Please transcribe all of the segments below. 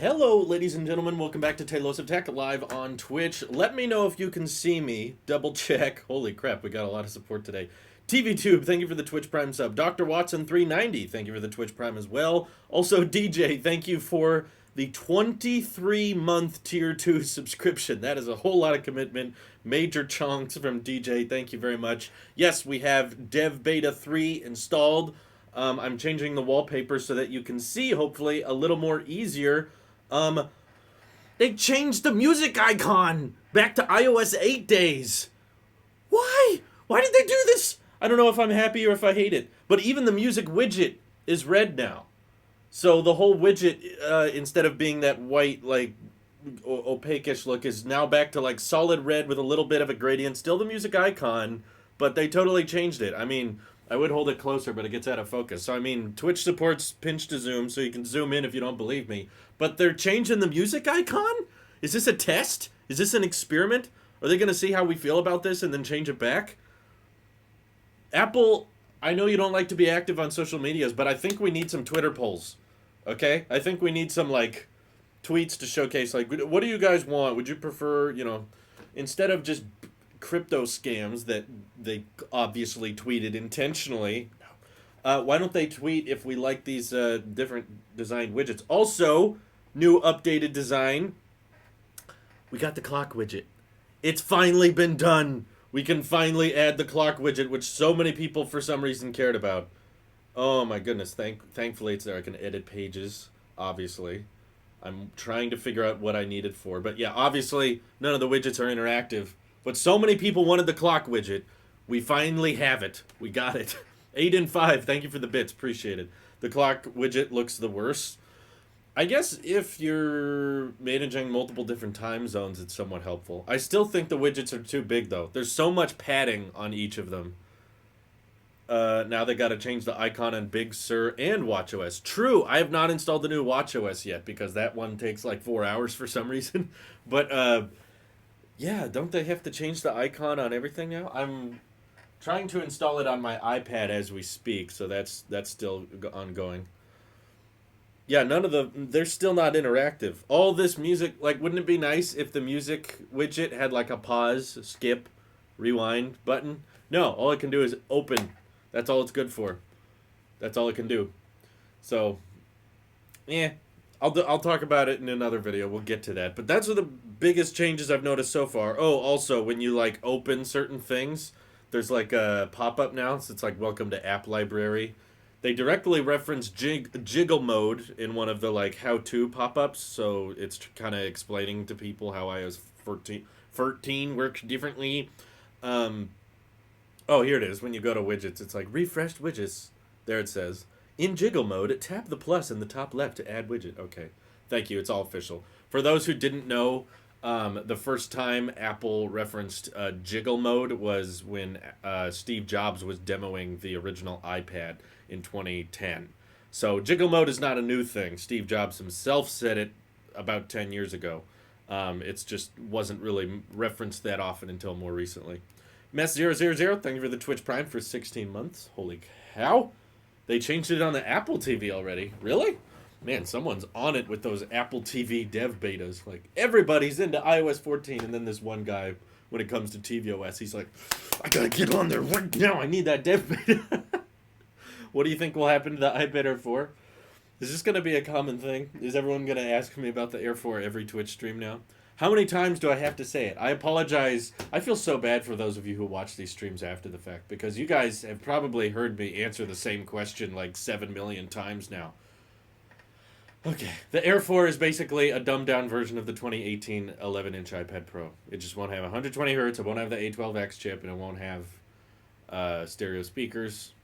Hello, ladies and gentlemen. Welcome back to Talos of Tech live on Twitch. Let me know if you can see me. Double check. Holy crap, we got a lot of support today. TVTube, thank you for the Twitch Prime sub. Dr. Watson 390, thank you for the Twitch Prime as well. Also, DJ, thank you for the 23-month Tier 2 subscription. That is a whole lot of commitment. Major chunks from DJ. Thank you very much. Yes, we have Dev Beta 3 installed. I'm changing the wallpaper so that you can see, hopefully, a little more easier. They changed the music icon back to iOS 8 days. Why? Why did they do this? I don't know if I'm happy or if I hate it. But even the music widget is red now. So the whole widget, instead of being that white, like, opaque-ish look, is now back to, like, solid red with a little bit of a gradient. Still the music icon, but they totally changed it. I mean, I would hold it closer, but it gets out of focus. So, I mean, Twitch supports pinch to zoom, so you can zoom in if you don't believe me. But they're changing the music icon? Is this a test? Is this an experiment? Are they going to see how we feel about this and then change it back? Apple, I know you don't like to be active on social medias, but I think we need some Twitter polls. Okay? I think we need some, like, tweets to showcase, like, what do you guys want? Would you prefer, you know, instead of just crypto scams that they obviously tweeted intentionally, why don't they tweet if we like these different designed widgets? Also, new updated design. We got the clock widget. It's finally been done. We can finally add the clock widget, which so many people for some reason cared about. Oh my goodness. Thankfully it's there. I can edit pages, obviously. I'm trying to figure out what I need it for. But yeah, obviously none of the widgets are interactive. But so many people wanted the clock widget. We finally have it. We got it. 8 and 5. Thank you for the bits. Appreciate it. The clock widget looks the worst. I guess if you're managing multiple different time zones, it's somewhat helpful. I still think the widgets are too big, though. There's so much padding on each of them. Now they got to change the icon on Big Sur and watchOS. True, I have not installed the new watchOS yet because that one takes like 4 hours for some reason. But, yeah, don't they have to change the icon on everything now? I'm trying to install it on my iPad as we speak, so that's still ongoing. Yeah, they're still not interactive. All this music, like, wouldn't it be nice if the music widget had, like, a pause, skip, rewind button? No, all it can do is open. That's all it's good for. That's all it can do. So, yeah, I'll talk about it in another video. We'll get to that. But that's one of the biggest changes I've noticed so far. Oh, also, when you, like, open certain things, there's, like, a pop-up now. So it's like, welcome to App Library. They directly reference jiggle mode in one of the, like, how-to pop-ups, so it's kind of explaining to people how iOS 13 works differently. Oh, here it is. When you go to widgets, it's like, refreshed widgets. There it says. In jiggle mode, tap the plus in the top left to add widget. Okay. Thank you. It's all official. For those who didn't know, the first time Apple referenced jiggle mode was when Steve Jobs was demoing the original iPad in 2010. So jiggle mode is not a new thing. Steve Jobs himself said it about 10 years ago. It's just wasn't really referenced that often until more recently. Mess000, thank you for the Twitch Prime for 16 months. Holy cow. They changed it on the Apple TV already. Really? Man, someone's on it with those Apple TV dev betas. Like, everybody's into iOS 14, and then this one guy, when it comes to tvOS, he's like, I gotta get on there right now. I need that dev beta. What do you think will happen to the iPad Air 4? Is this going to be a common thing? Is everyone going to ask me about the Air 4 every Twitch stream now? How many times do I have to say it? I apologize. I feel so bad for those of you who watch these streams after the fact, because you guys have probably heard me answer the same question like 7 million times now. Okay, the Air 4 is basically a dumbed-down version of the 2018 11-inch iPad Pro. It just won't have 120 Hz, it won't have the A12X chip, and it won't have stereo speakers.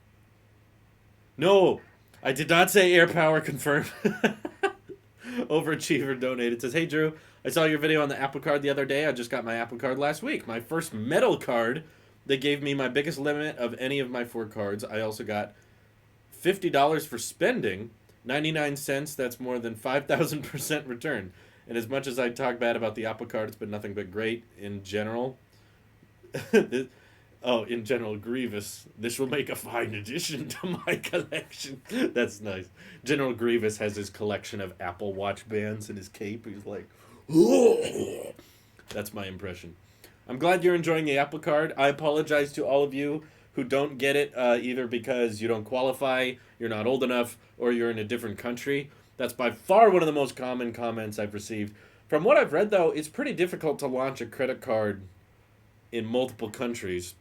No, I did not say air power confirmed. Overachiever donated. Says, hey Drew, I saw your video on the Apple Card the other day. I just got my Apple Card last week. My first metal card. They gave me my biggest limit of any of my 4 cards. I also got $50 for spending. 99 cents, that's more than 5,000% return. And as much as I talk bad about the Apple Card, it's been nothing but great in general. Oh, in General Grievous, this will make a fine addition to my collection. That's nice. General Grievous has his collection of Apple Watch bands in his cape. He's like, "Whoa." That's my impression. I'm glad you're enjoying the Apple Card. I apologize to all of you who don't get it, either because you don't qualify, you're not old enough, or you're in a different country. That's by far one of the most common comments I've received. From what I've read, though, it's pretty difficult to launch a credit card in multiple countries.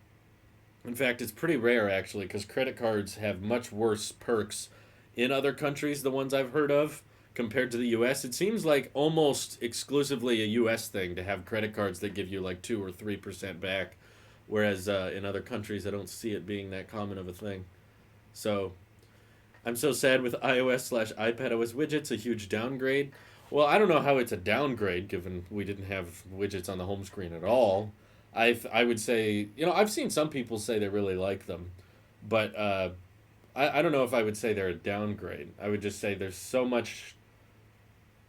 In fact, it's pretty rare, actually, because credit cards have much worse perks in other countries, the ones I've heard of, compared to the US. It seems like almost exclusively a US thing to have credit cards that give you like 2 or 3% back, whereas in other countries, I don't see it being that common of a thing. So I'm so sad with iOS slash iPadOS widgets, a huge downgrade. Well, I don't know how it's a downgrade given we didn't have widgets on the home screen at all. I would say, I've seen some people say they really like them, but I don't know if I would say they're a downgrade. I would just say there's so much.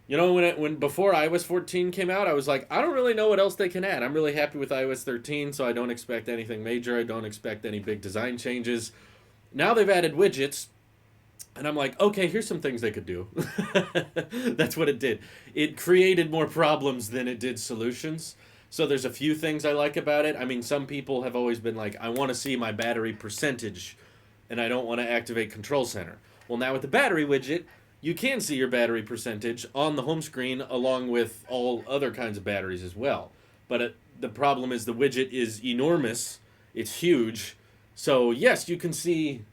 When before iOS 14 came out, I was like, I don't really know what else they can add. I'm really happy with iOS 13, so I don't expect anything major. I don't expect any big design changes. Now they've added widgets, and I'm like, okay, here's some things they could do. That's what it did. It created more problems than it did solutions. So there's a few things I like about it. I mean, some people have always been like, I want to see my battery percentage, and I don't want to activate Control Center. Well, now with the battery widget, you can see your battery percentage on the home screen along with all other kinds of batteries as well. But the problem is the widget is enormous. It's huge. So yes, you can see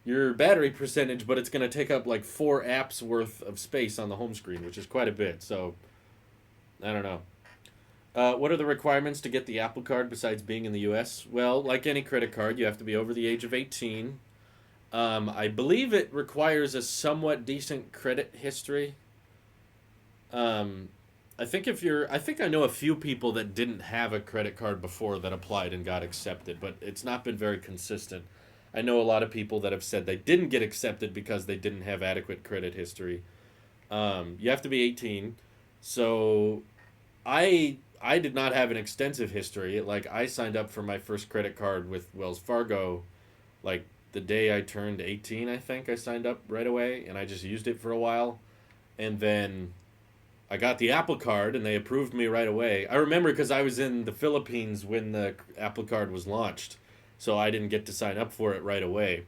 your battery percentage, but it's going to take up like 4 apps worth of space on the home screen, which is quite a bit. So I don't know. What are the requirements to get the Apple Card besides being in the U.S.? Well, like any credit card, you have to be over the age of 18. I believe it requires a somewhat decent credit history. I think I know a few people that didn't have a credit card before that applied and got accepted, but it's not been very consistent. I know a lot of people that have said they didn't get accepted because they didn't have adequate credit history. You have to be 18. So I did not have an extensive history. Like I signed up for my first credit card with Wells Fargo like the day I turned 18, I think I signed up right away and I just used it for a while. And then I got the Apple Card and they approved me right away. I remember because I was in the Philippines when the Apple Card was launched. So I didn't get to sign up for it right away.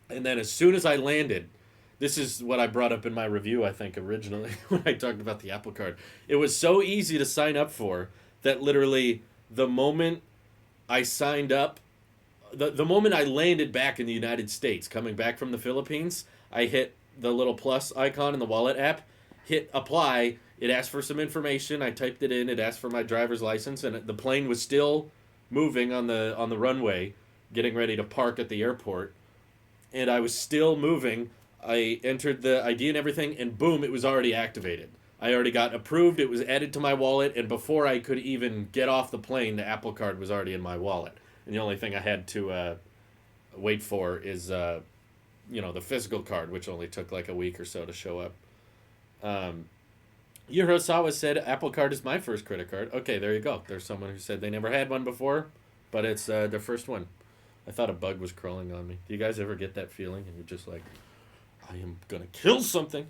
And then as soon as I landed, this is what I brought up in my review, I think, originally, when I talked about the Apple Card. It was so easy to sign up for that literally the moment I signed up, the moment I landed back in the United States, coming back from the Philippines, I hit the little plus icon in the wallet app, hit apply. It asked for some information. I typed it in. It asked for my driver's license, and the plane was still moving on the runway, getting ready to park at the airport, and I was still moving. I entered the ID and everything, and boom, it was already activated. I already got approved. It was added to my wallet, and before I could even get off the plane, the Apple Card was already in my wallet. And the only thing I had to wait for is, the physical card, which only took like a week or so to show up. Yurosawa said, Apple Card is my first credit card. Okay, there you go. There's someone who said they never had one before, but it's their first one. I thought a bug was crawling on me. Do you guys ever get that feeling? And you're just like, I am going to kill something.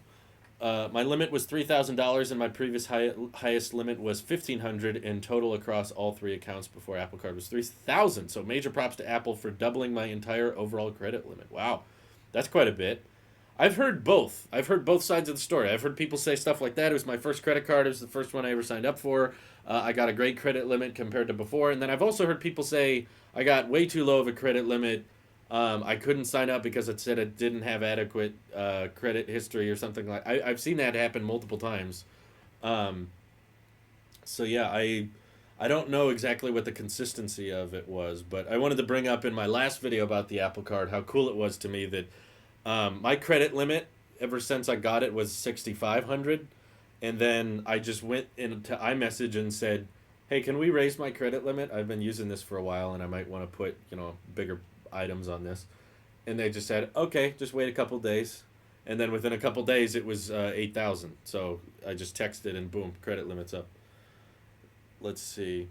My limit was $3,000, and my previous highest limit was $1,500 in total across all 3 accounts before Apple Card was $3,000. So major props to Apple for doubling my entire overall credit limit. Wow, that's quite a bit. I've heard both. I've heard both sides of the story. I've heard people say stuff like that. It was my first credit card. It was the first one I ever signed up for. I got a great credit limit compared to before. And then I've also heard people say I got way too low of a credit limit. I couldn't sign up because it said it didn't have adequate credit history or something like. I've seen that happen multiple times. So yeah, I don't know exactly what the consistency of it was, but I wanted to bring up in my last video about the Apple Card how cool it was to me that my credit limit ever since I got it was $6,500, and then I just went into iMessage and said, "Hey, can we raise my credit limit? I've been using this for a while, and I might want to put bigger items on this." And they just said, "Okay, just wait a couple days." And then within a couple days, it was 8,000. So I just texted, and boom, credit limit's up. Let's see.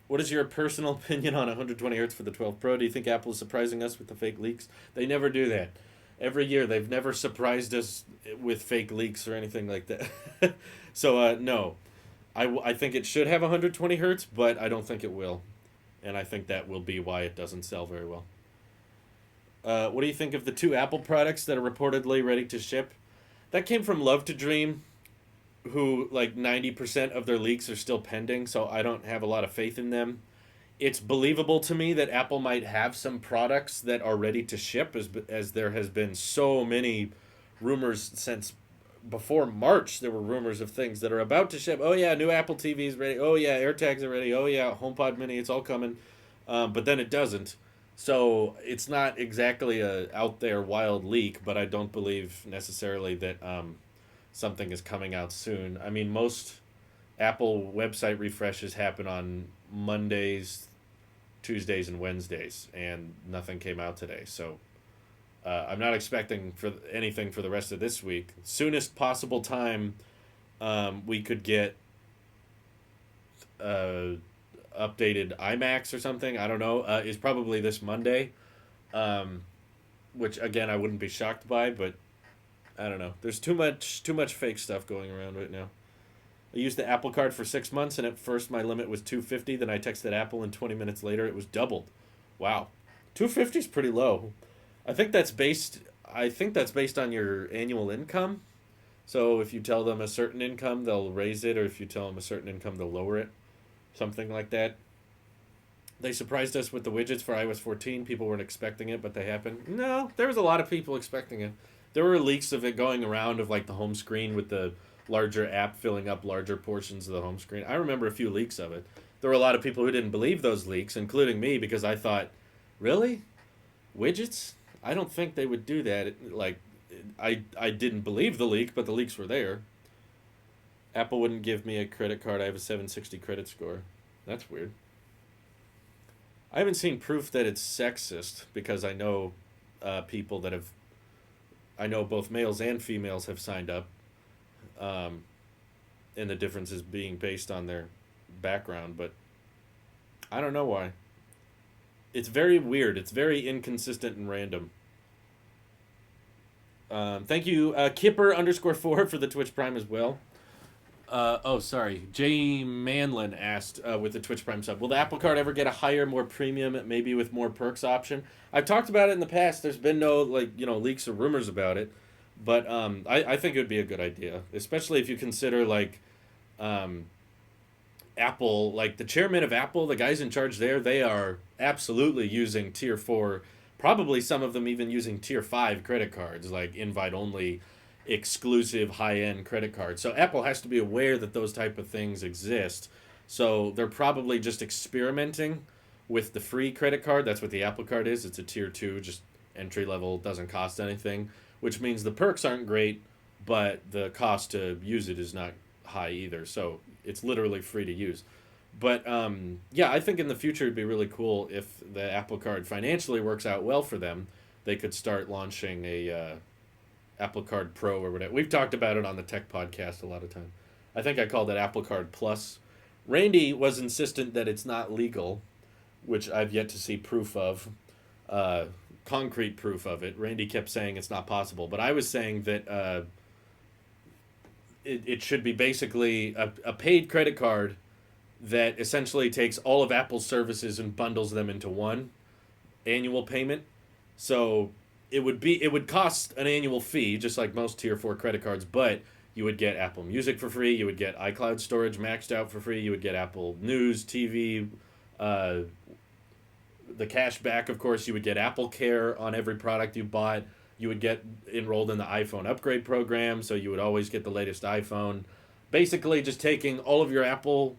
What is your personal opinion on 120 hertz for the 12 Pro? Do you think Apple is surprising us with the fake leaks? They never do that. Every year, they've never surprised us with fake leaks or anything like that. So, no. I think it should have 120 hertz, but I don't think it will. And I think that will be why it doesn't sell very well. What do you think of the two Apple products that are reportedly ready to ship? That came from Love to Dream, who like 90% of their leaks are still pending, so I don't have a lot of faith in them. It's believable to me that Apple might have some products that are ready to ship, as there has been so many rumors since before March. There were rumors of things that are about to ship. Oh yeah, new Apple TVs ready. Oh yeah, AirTags are ready. Oh yeah, HomePod Mini, it's all coming. But then it doesn't. So it's not exactly a out there wild leak, but I don't believe necessarily that something is coming out soon. I mean, most Apple website refreshes happen on Mondays, Tuesdays, and Wednesdays, and nothing came out today. So I'm not expecting for anything for the rest of this week. Soonest possible time we could get updated iMacs or something. I don't know. Is probably this Monday, which again I wouldn't be shocked by, but I don't know. There's too much fake stuff going around right now. I used the Apple Card for 6 months, and at first my limit was 250. Then I texted Apple, and 20 minutes later it was doubled. Wow, 250 is pretty low. I think that's based. I think that's based on your annual income. So if you tell them a certain income, they'll raise it, or if you tell them a certain income, they'll lower it. Something like that. They surprised us with the widgets for iOS 14. People weren't expecting it, but they happened. No, there was a lot of people expecting it. There were leaks of it going around of like the home screen with the larger app filling up larger portions of the home screen. I remember a few leaks of it. There were a lot of people who didn't believe those leaks, including me, because I thought, really? Widgets? I don't think they would do that. Like, I didn't believe the leak, but the leaks were there. Apple wouldn't give me a credit card. I have a 760 credit score. That's weird. I haven't seen proof that it's sexist because I know people that have. I know both males and females have signed up, um, and the differences being based on their background, but I don't know why. It's very weird. It's very inconsistent and random. Thank you, Kipper underscore four for the Twitch Prime as well. Oh, sorry. Jay Manlin asked with the Twitch Prime sub, will the Apple Card ever get a higher, more premium, maybe with more perks option? I've talked about it in the past. There's been no leaks or rumors about it, but I think it would be a good idea, especially if you consider um, Apple, like the chairman of Apple, the guys in charge there, they are absolutely using tier four, probably some of them even using tier five credit cards, like invite only exclusive high end credit cards. So Apple has to be aware that those type of things exist. So they're probably just experimenting with the free credit card. That's what the Apple Card is. It's a tier two, just entry level, doesn't cost anything, which means the perks aren't great, but the cost to use it is not high either. So it's literally free to use. But yeah, I think in the future it'd be really cool if the Apple Card financially works out well for them. They could start launching a Apple Card Pro or whatever. We've talked about it on the Tech Podcast a lot of time. I think I called it Apple Card Plus. Randy was insistent that it's not legal, which I've yet to see proof of, concrete proof of it. Randy kept saying it's not possible, but I was saying that it should be basically a paid credit card that essentially takes all of Apple's services and bundles them into one annual payment. So it would cost an annual fee, just like most tier four credit cards, but you would get Apple Music for free, you would get iCloud storage maxed out for free, you would get Apple News, TV, uh, the cash back, of course, you would get Apple Care on every product you bought. You would get enrolled in the iPhone upgrade program, so you would always get the latest iPhone. Basically, just taking all of your Apple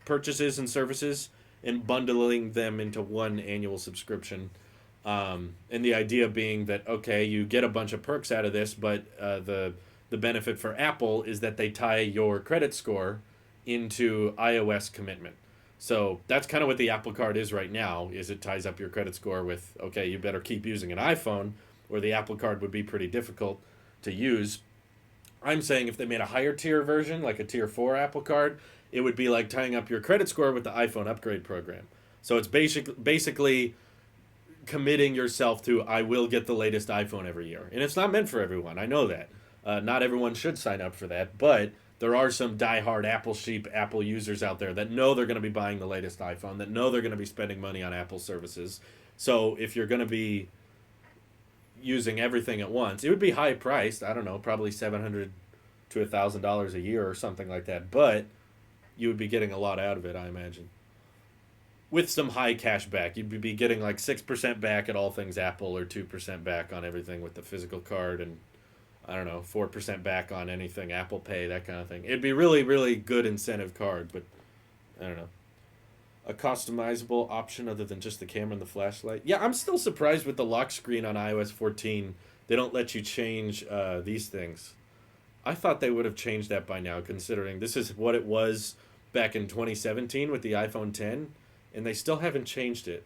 purchases and services and bundling them into one annual subscription. And the idea being that, okay, you get a bunch of perks out of this, but the benefit for Apple is that they tie your credit score into iOS commitment. So that's kind of what the Apple Card is right now, is it ties up your credit score with, okay, you better keep using an iPhone, or the Apple Card would be pretty difficult to use. I'm saying if they made a higher tier version, like a tier 4 Apple Card, it would be like tying up your credit score with the iPhone upgrade program. So it's basically committing yourself to, I will get the latest iPhone every year. And it's not meant for everyone. I know that. Not everyone should sign up for that, but there are some diehard Apple sheep, Apple users out there that know they're going to be buying the latest iPhone, that know they're going to be spending money on Apple services. So if you're going to be using everything at once, it would be high priced. I don't know, probably $700 to $1,000 a year or something like that. But you would be getting a lot out of it, I imagine. With some high cash back, you'd be getting like 6% back at all things Apple, or 2% back on everything with the physical card, and I don't know, 4% back on anything Apple Pay, that kind of thing. It'd be really, really good incentive card, but I don't know. A customizable option other than just the camera and the flashlight. Yeah, I'm still surprised with the lock screen on iOS 14. They don't let you change these things. I thought they would have changed that by now, considering this is what it was back in 2017 with the iPhone 10, and they still haven't changed it.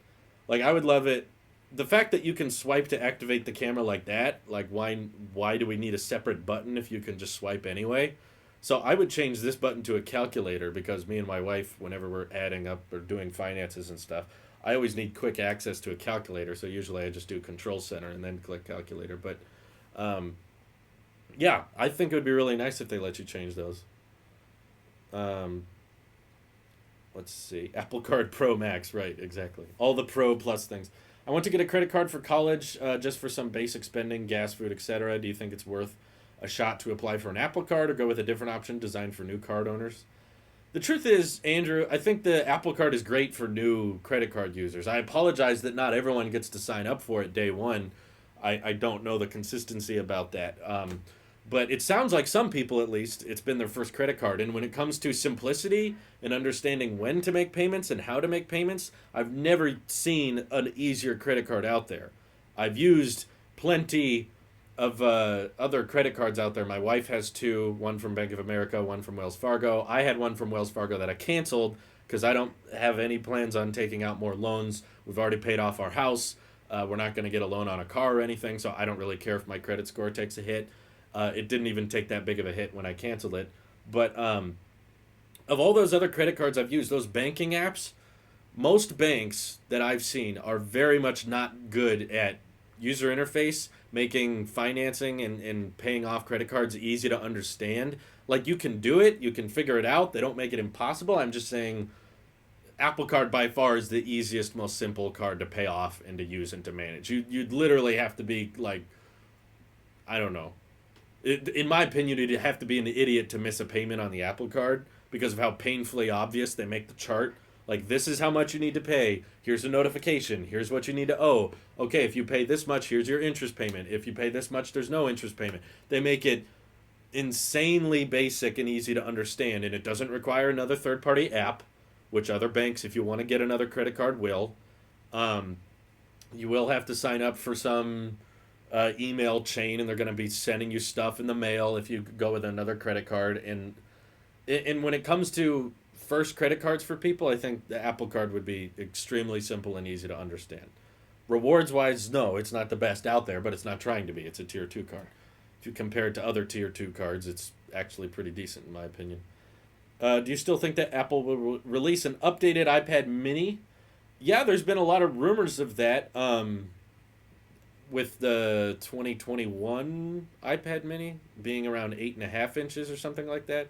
Like, I would love it. The fact that you can swipe to activate the camera like that, like, why do we need a separate button if you can just swipe anyway? So I would change this button to a calculator, because me and my wife, whenever we're adding up or doing finances and stuff, I always need quick access to a calculator. So usually I just do Control Center and then click Calculator. But yeah, I think it would be really nice if they let you change those. Um, let's see. Apple Card Pro Max, right, exactly. All the Pro Plus things. I want to get a credit card for college, just for some basic spending, gas, food, etc. Do you think it's worth a shot to apply for an Apple Card, or go with a different option designed for new card owners? The truth is, Andrew, I think the Apple Card is great for new credit card users. I apologize that not everyone gets to sign up for it day one. I don't know the consistency about that. But it sounds like some people, at least, it's been their first credit card. And when it comes to simplicity and understanding when to make payments and how to make payments, I've never seen an easier credit card out there. I've used plenty of other credit cards out there. My wife has two, one from Bank of America, one from Wells Fargo. I had one from Wells Fargo that I canceled because I don't have any plans on taking out more loans. We've already paid off our house. We're not going to get a loan on a car or anything, so I don't really care if my credit score takes a hit. It didn't even take that big of a hit when I canceled it. But of all those other credit cards I've used, those banking apps, most banks that I've seen are very much not good at user interface, making financing and paying off credit cards easy to understand. Like, you can do it, you can figure it out. They don't make it impossible. I'm just saying Apple Card by far is the easiest, most simple card to pay off and to use and to manage. You'd literally have to be like, I don't know. In my opinion, you'd have to be an idiot to miss a payment on the Apple Card because of how painfully obvious they make the chart. Like, this is how much you need to pay. Here's a notification. Here's what you need to owe. Okay, if you pay this much, here's your interest payment. If you pay this much, there's no interest payment. They make it insanely basic and easy to understand, and it doesn't require another third-party app, which other banks, if you want to get another credit card, will. You will have to sign up for some email chain, and they're going to be sending you stuff in the mail if you go with another credit card. And when it comes to first credit cards for people, I think the Apple Card would be extremely simple and easy to understand. Rewards wise, no, it's not the best out there, but it's not trying to be. It's a tier 2 card. If you compare it to other tier 2 cards, it's actually pretty decent in my opinion. Do you still think that Apple will release an updated iPad mini? Yeah, there's been a lot of rumors of that. With the 2021 iPad mini being around 8.5 inches or something like that.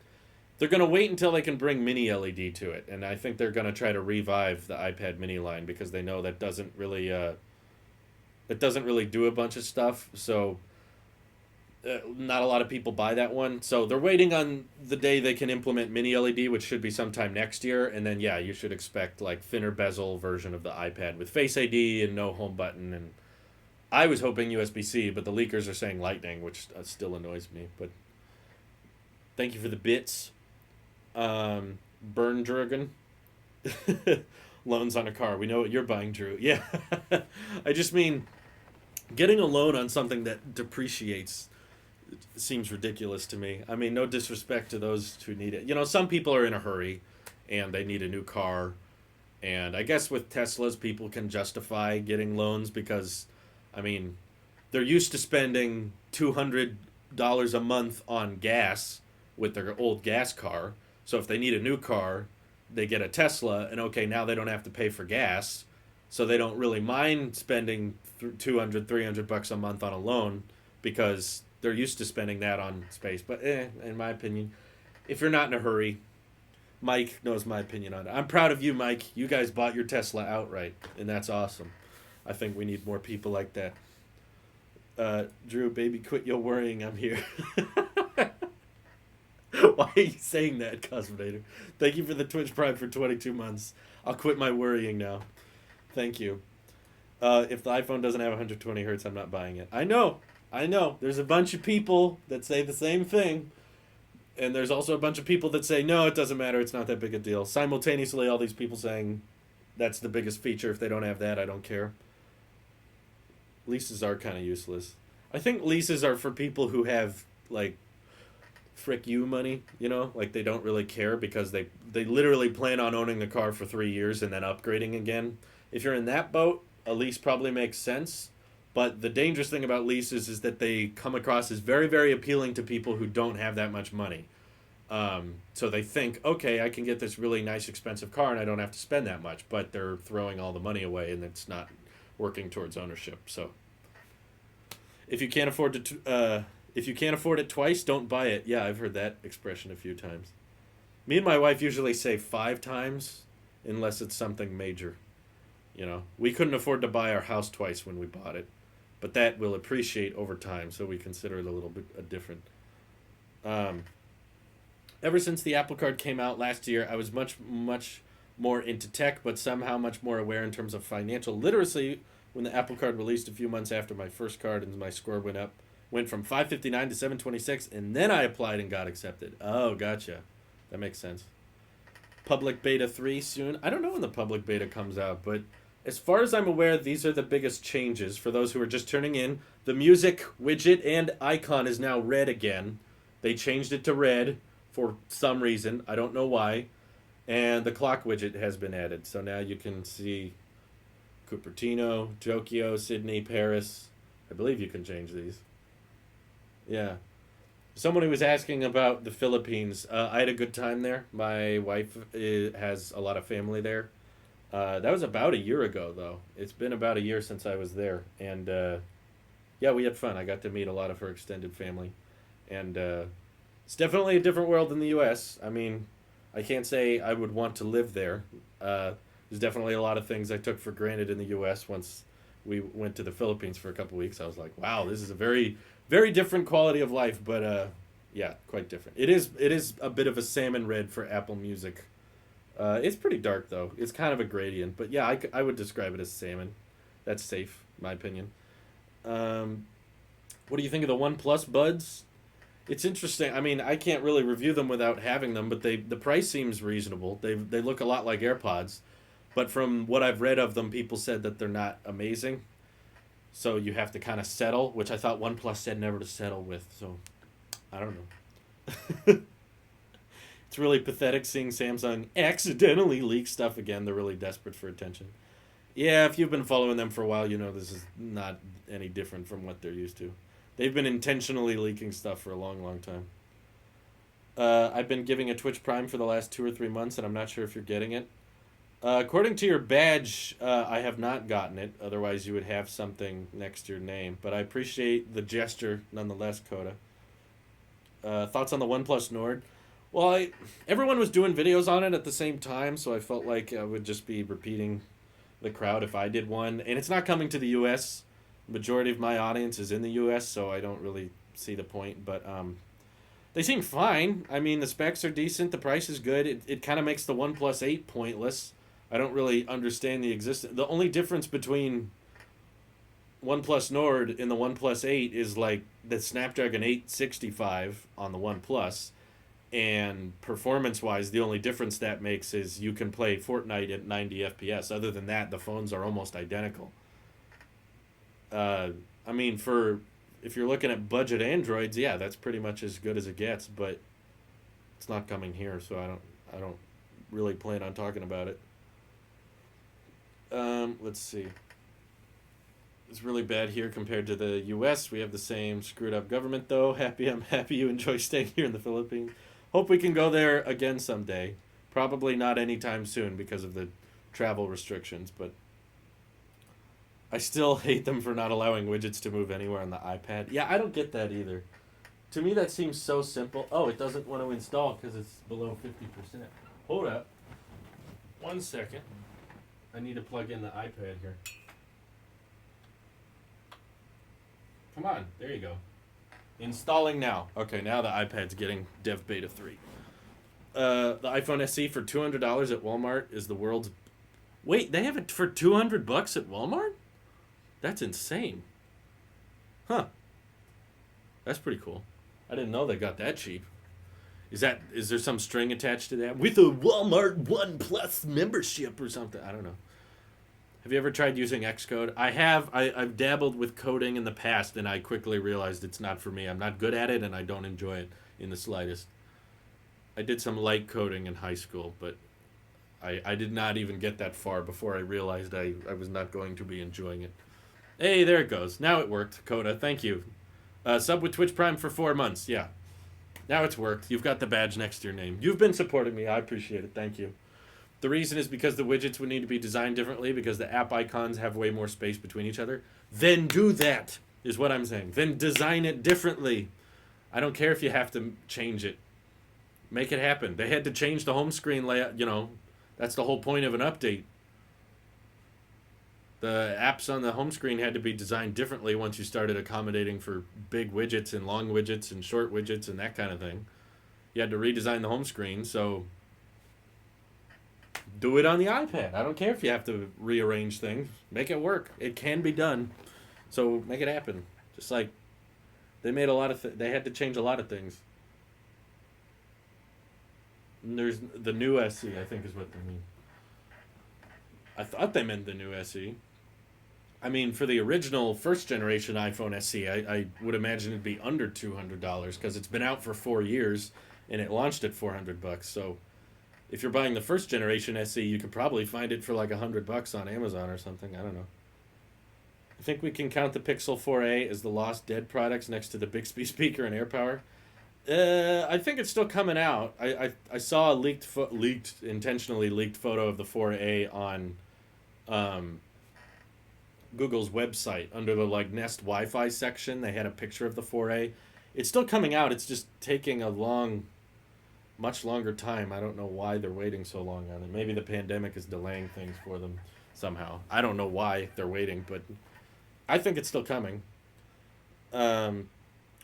They're going to wait until they can bring mini LED to it, and I think they're going to try to revive the iPad mini line because they know that doesn't really do a bunch of stuff. So not a lot of people buy that one. So they're waiting on the day they can implement mini LED, which should be sometime next year. And then yeah, you should expect like thinner bezel version of the iPad with Face ID and no home button. And I was hoping USB-C, but the leakers are saying Lightning, which still annoys me. But thank you for the bits. Burn Dragon. Loans on a car. We know what you're buying, Drew. Yeah. I just mean, getting a loan on something that depreciates seems ridiculous to me. I mean, no disrespect to those who need it. You know, some people are in a hurry and they need a new car. And I guess with Teslas, people can justify getting loans because, I mean, they're used to spending $200 a month on gas with their old gas car. So if they need a new car, they get a Tesla, and okay, now they don't have to pay for gas, so they don't really mind spending 200, $300 a month on a loan because they're used to spending that on space. But in my opinion, if you're not in a hurry, Mike knows my opinion on it. I'm proud of you, Mike. You guys bought your Tesla outright, and that's awesome. I think we need more people like that. Drew, baby, quit your worrying. I'm here. Why are you saying that, Cosmonator? Thank you for the Twitch Prime for 22 months. I'll quit my worrying now. Thank you. If the iPhone doesn't have 120 hertz, I'm not buying it. I know. There's a bunch of people that say the same thing. And there's also a bunch of people that say, no, it doesn't matter. It's not that big a deal. Simultaneously, all these people saying that's the biggest feature. If they don't have that, I don't care. Leases are kind of useless. I think leases are for people who have, like, frick you money, like they don't really care because they literally plan on owning the car for 3 years and then upgrading again. If you're in that boat, a lease probably makes sense. But the dangerous thing about leases is that they come across as very, very appealing to people who don't have that much money. So they think, okay, I can get this really nice, expensive car and I don't have to spend that much. But they're throwing all the money away and it's not working towards ownership. So if you can't afford it twice, don't buy it. Yeah, I've heard that expression a few times. Me and my wife usually say 5 times unless it's something major. We couldn't afford to buy our house twice when we bought it. But that will appreciate over time, so we consider it a little bit different. Ever since the Apple Card came out last year, I was much, much more into tech, but somehow much more aware in terms of financial literacy when the Apple Card released a few months after my first card and my score went from 559 to 726, and then I applied and got accepted. Oh, gotcha. That makes sense. Public Beta 3 soon. I don't know when the public beta comes out, but as far as I'm aware, these are the biggest changes. For those who are just turning in, the music widget and icon is now red again. They changed it to red for some reason. I don't know why. And the clock widget has been added. So now you can see Cupertino, Tokyo, Sydney, Paris. I believe you can change these. Yeah. Someone who was asking about the Philippines. I had a good time there. My wife has a lot of family there. That was about a year ago, though. It's been about a year since I was there. And, yeah, we had fun. I got to meet a lot of her extended family. And it's definitely a different world than the U.S. I mean, I can't say I would want to live there. There's definitely a lot of things I took for granted in the U.S. Once we went to the Philippines for a couple weeks. I was like, wow, this is a very, very different quality of life. But, yeah, quite different. It is a bit of a salmon red for Apple Music. It's pretty dark, though. It's kind of a gradient. But, yeah, I would describe it as salmon. That's safe, in my opinion. What do you think of the OnePlus Buds? It's interesting. I mean, I can't really review them without having them, but the price seems reasonable. They look a lot like AirPods. But from what I've read of them, people said that they're not amazing. So you have to kind of settle, which I thought OnePlus said never to settle with. So, I don't know. It's really pathetic seeing Samsung accidentally leak stuff again. They're really desperate for attention. Yeah, if you've been following them for a while, you know this is not any different from what they're used to. They've been intentionally leaking stuff for a long, long time. I've been giving a Twitch Prime for the last 2 or 3 months, and I'm not sure if you're getting it. According to your badge, I have not gotten it. Otherwise, you would have something next to your name. But I appreciate the gesture nonetheless, Coda. Thoughts on the OnePlus Nord? Well, everyone was doing videos on it at the same time, so I felt like I would just be repeating the crowd if I did one. And it's not coming to the U.S. Majority of my audience is in the U.S., so I don't really see the point. But they seem fine. I mean, the specs are decent. The price is good. It kind of makes the OnePlus 8 pointless. I don't really understand the existence. The only difference between OnePlus Nord and the OnePlus 8 is like the Snapdragon 865 on the OnePlus. And performance-wise, the only difference that makes is you can play Fortnite at 90 FPS. Other than that, the phones are almost identical. I mean, if you're looking at budget Androids, yeah, that's pretty much as good as it gets. But it's not coming here, so I don't really plan on talking about it. Let's see. It's really bad here compared to the U.S. We have the same screwed up government, though. I'm happy you enjoy staying here in the Philippines. Hope we can go there again someday. Probably not anytime soon because of the travel restrictions, but I still hate them for not allowing widgets to move anywhere on the iPad. Yeah, I don't get that either. To me, that seems so simple. Oh, it doesn't want to install because it's below 50%. Hold up. 1 second. I need to plug in the iPad here. Come on. There you go. Installing now. Okay, now the iPad's getting Dev Beta 3. The iPhone SE for $200 at Walmart is the world's... Wait, they have it for $200 at Walmart? That's insane. Huh. That's pretty cool. I didn't know they got that cheap. Is there some string attached to that? With a Walmart One Plus membership or something. I don't know. Have you ever tried using Xcode? I have. I've dabbled with coding in the past, and I quickly realized it's not for me. I'm not good at it, and I don't enjoy it in the slightest. I did some light coding in high school, but I did not even get that far before I realized I was not going to be enjoying it. Hey, there it goes. Now it worked, Coda. Thank you. Sub with Twitch Prime for 4 months. Yeah. Now it's worked. You've got the badge next to your name. You've been supporting me. I appreciate it. Thank you. The reason is because the widgets would need to be designed differently because the app icons have way more space between each other. Then do that, is what I'm saying. Then design it differently. I don't care if you have to change it. Make it happen. They had to change the home screen layout. That's the whole point of an update. The apps on the home screen had to be designed differently once you started accommodating for big widgets and long widgets and short widgets and that kind of thing. You had to redesign the home screen, so do it on the iPad. I don't care if you have to rearrange things. Make it work. It can be done. So make it happen. Just like they made a lot of they had to change a lot of things. And there's the new SE, I think is what they mean. I thought they meant the new SE. I mean, for the original first generation iPhone SE, I would imagine it'd be under $200 because it's been out for 4 years and it launched at $400. So if you're buying the first generation SE, you could probably find it for like $100 on Amazon or something. I don't know. I think we can count the Pixel 4a as the lost dead products next to the Bixby speaker and AirPower. I think it's still coming out. I saw a intentionally leaked photo of the 4a on Google's website under the Nest Wi-Fi section. They had a picture of the 4a. It's still coming out. It's just taking much longer time. I don't know why they're waiting so long on it. Maybe the pandemic is delaying things for them somehow. I don't know why they're waiting, but I think it's still coming.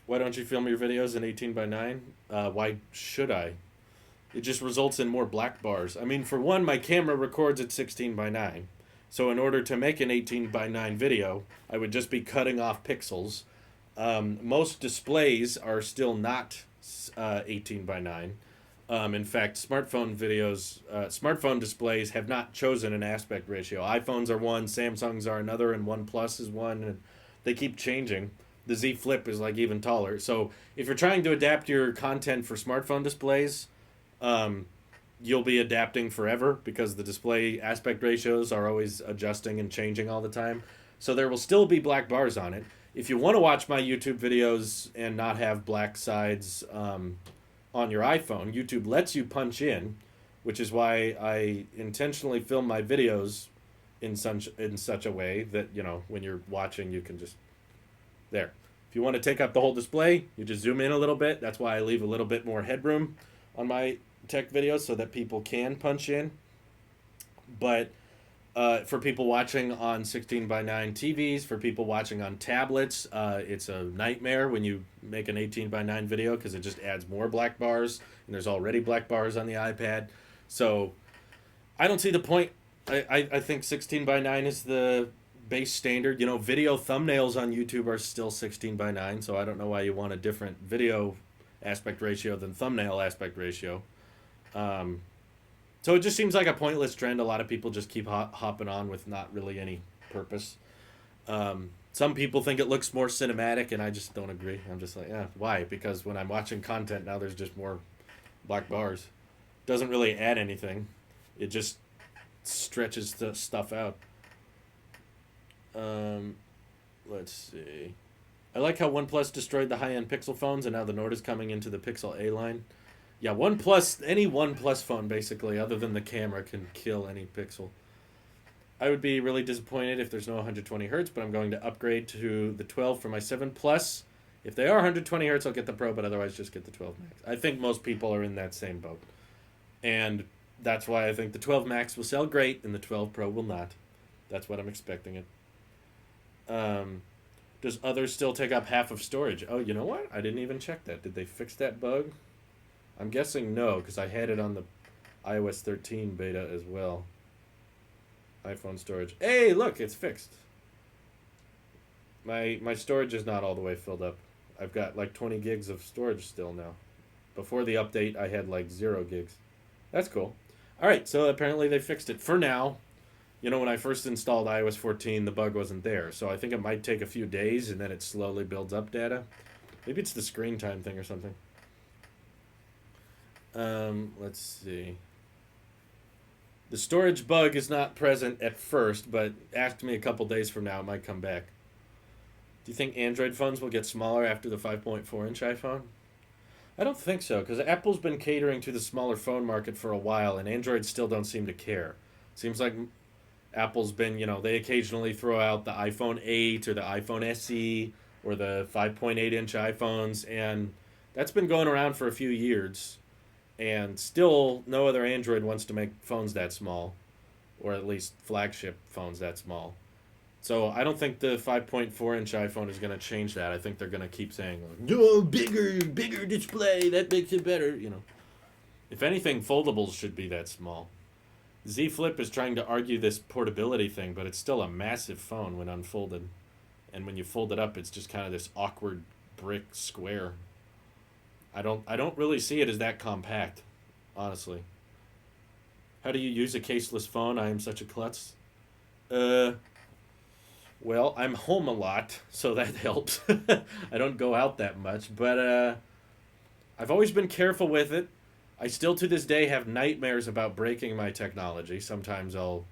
Why don't you film your videos in 18:9? Why should I? It just results in more black bars. I mean, for one, my camera records at 16:9. So in order to make an 18:9 video, I would just be cutting off pixels. Most displays are still not 18:9. In fact, smartphone displays have not chosen an aspect ratio. iPhones are one, Samsungs are another, and OnePlus is one, and they keep changing. The Z Flip is even taller. So if you're trying to adapt your content for smartphone displays, you'll be adapting forever because the display aspect ratios are always adjusting and changing all the time. So there will still be black bars on it. If you want to watch my YouTube videos and not have black sides on your iPhone, YouTube lets you punch in, which is why I intentionally film my videos in such a way that, when you're watching, you can just... There. If you want to take up the whole display, you just zoom in a little bit. That's why I leave a little bit more headroom on my tech videos so that people can punch in. But for people watching on 16:9 TVs, for people watching on tablets, it's a nightmare when you make an 18:9 video because it just adds more black bars, and there's already black bars on the iPad. So I don't see the point. I think 16:9 is the base standard. Video thumbnails on YouTube are still 16:9, so I don't know why you want a different video aspect ratio than thumbnail aspect ratio. So it just seems like a pointless trend. A lot of people just keep hopping on with not really any purpose. Some people think it looks more cinematic, and I just don't agree. I'm just like, why? Because when I'm watching content now, there's just more black bars. Doesn't really add anything. It just stretches the stuff out. Let's see. I like how OnePlus destroyed the high-end Pixel phones, and now the Nord is coming into the Pixel A line. Yeah, OnePlus, any OnePlus phone basically, other than the camera, can kill any Pixel. I would be really disappointed if there's no 120 hertz, but I'm going to upgrade to the 12 for my 7 Plus. If they are 120 hertz, I'll get the Pro, but otherwise just get the 12 Max. I think most people are in that same boat. And that's why I think the 12 Max will sell great and the 12 Pro will not. That's what I'm expecting it. Um, does others still take up half of storage? Oh, you know what? I didn't even check that. Did they fix that bug? I'm guessing no, because I had it on the iOS 13 beta as well. iPhone storage. Hey, look, it's fixed. My storage is not all the way filled up. I've got like 20 gigs of storage still now. Before the update, I had like 0 gigs. That's cool. All right, so apparently they fixed it. For now, when I first installed iOS 14, the bug wasn't there. So I think it might take a few days and then it slowly builds up data. Maybe it's the screen time thing or something. Let's see. The storage bug is not present at first, but ask me a couple days from now, it might come back. Do you think Android phones will get smaller after the 5.4-inch iPhone? I don't think so, because Apple's been catering to the smaller phone market for a while, and Android still don't seem to care. Seems like Apple's been, they occasionally throw out the iPhone 8 or the iPhone SE or the 5.8-inch iPhones, and that's been going around for a few years. And still, no other Android wants to make phones that small, or at least flagship phones that small. So I don't think the 5.4-inch iPhone is going to change that. I think they're going to keep saying, "No, bigger display, that makes it better." If anything, foldables should be that small. Z Flip is trying to argue this portability thing, but it's still a massive phone when unfolded. And when you fold it up, it's just kind of this awkward brick square. I don't really see it as that compact, honestly. How do you use a caseless phone? I am such a klutz. Well, I'm home a lot, so that helps. I don't go out that much, but I've always been careful with it. I still to this day have nightmares about breaking my technology. Sometimes I'll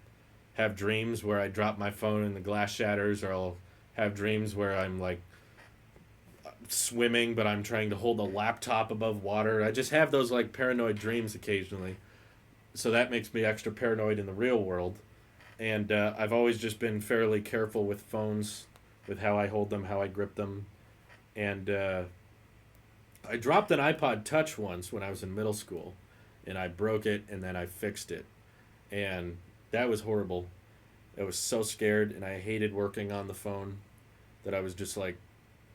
have dreams where I drop my phone and the glass shatters, or I'll have dreams where I'm like swimming, but I'm trying to hold a laptop above water. I just have those like paranoid dreams occasionally. So that makes me extra paranoid in the real world. And I've always just been fairly careful with phones, with how I hold them, how I grip them. And I dropped an iPod Touch once when I was in middle school, and I broke it, and then I fixed it. And that was horrible. I was so scared, and I hated working on the phone that I was just like,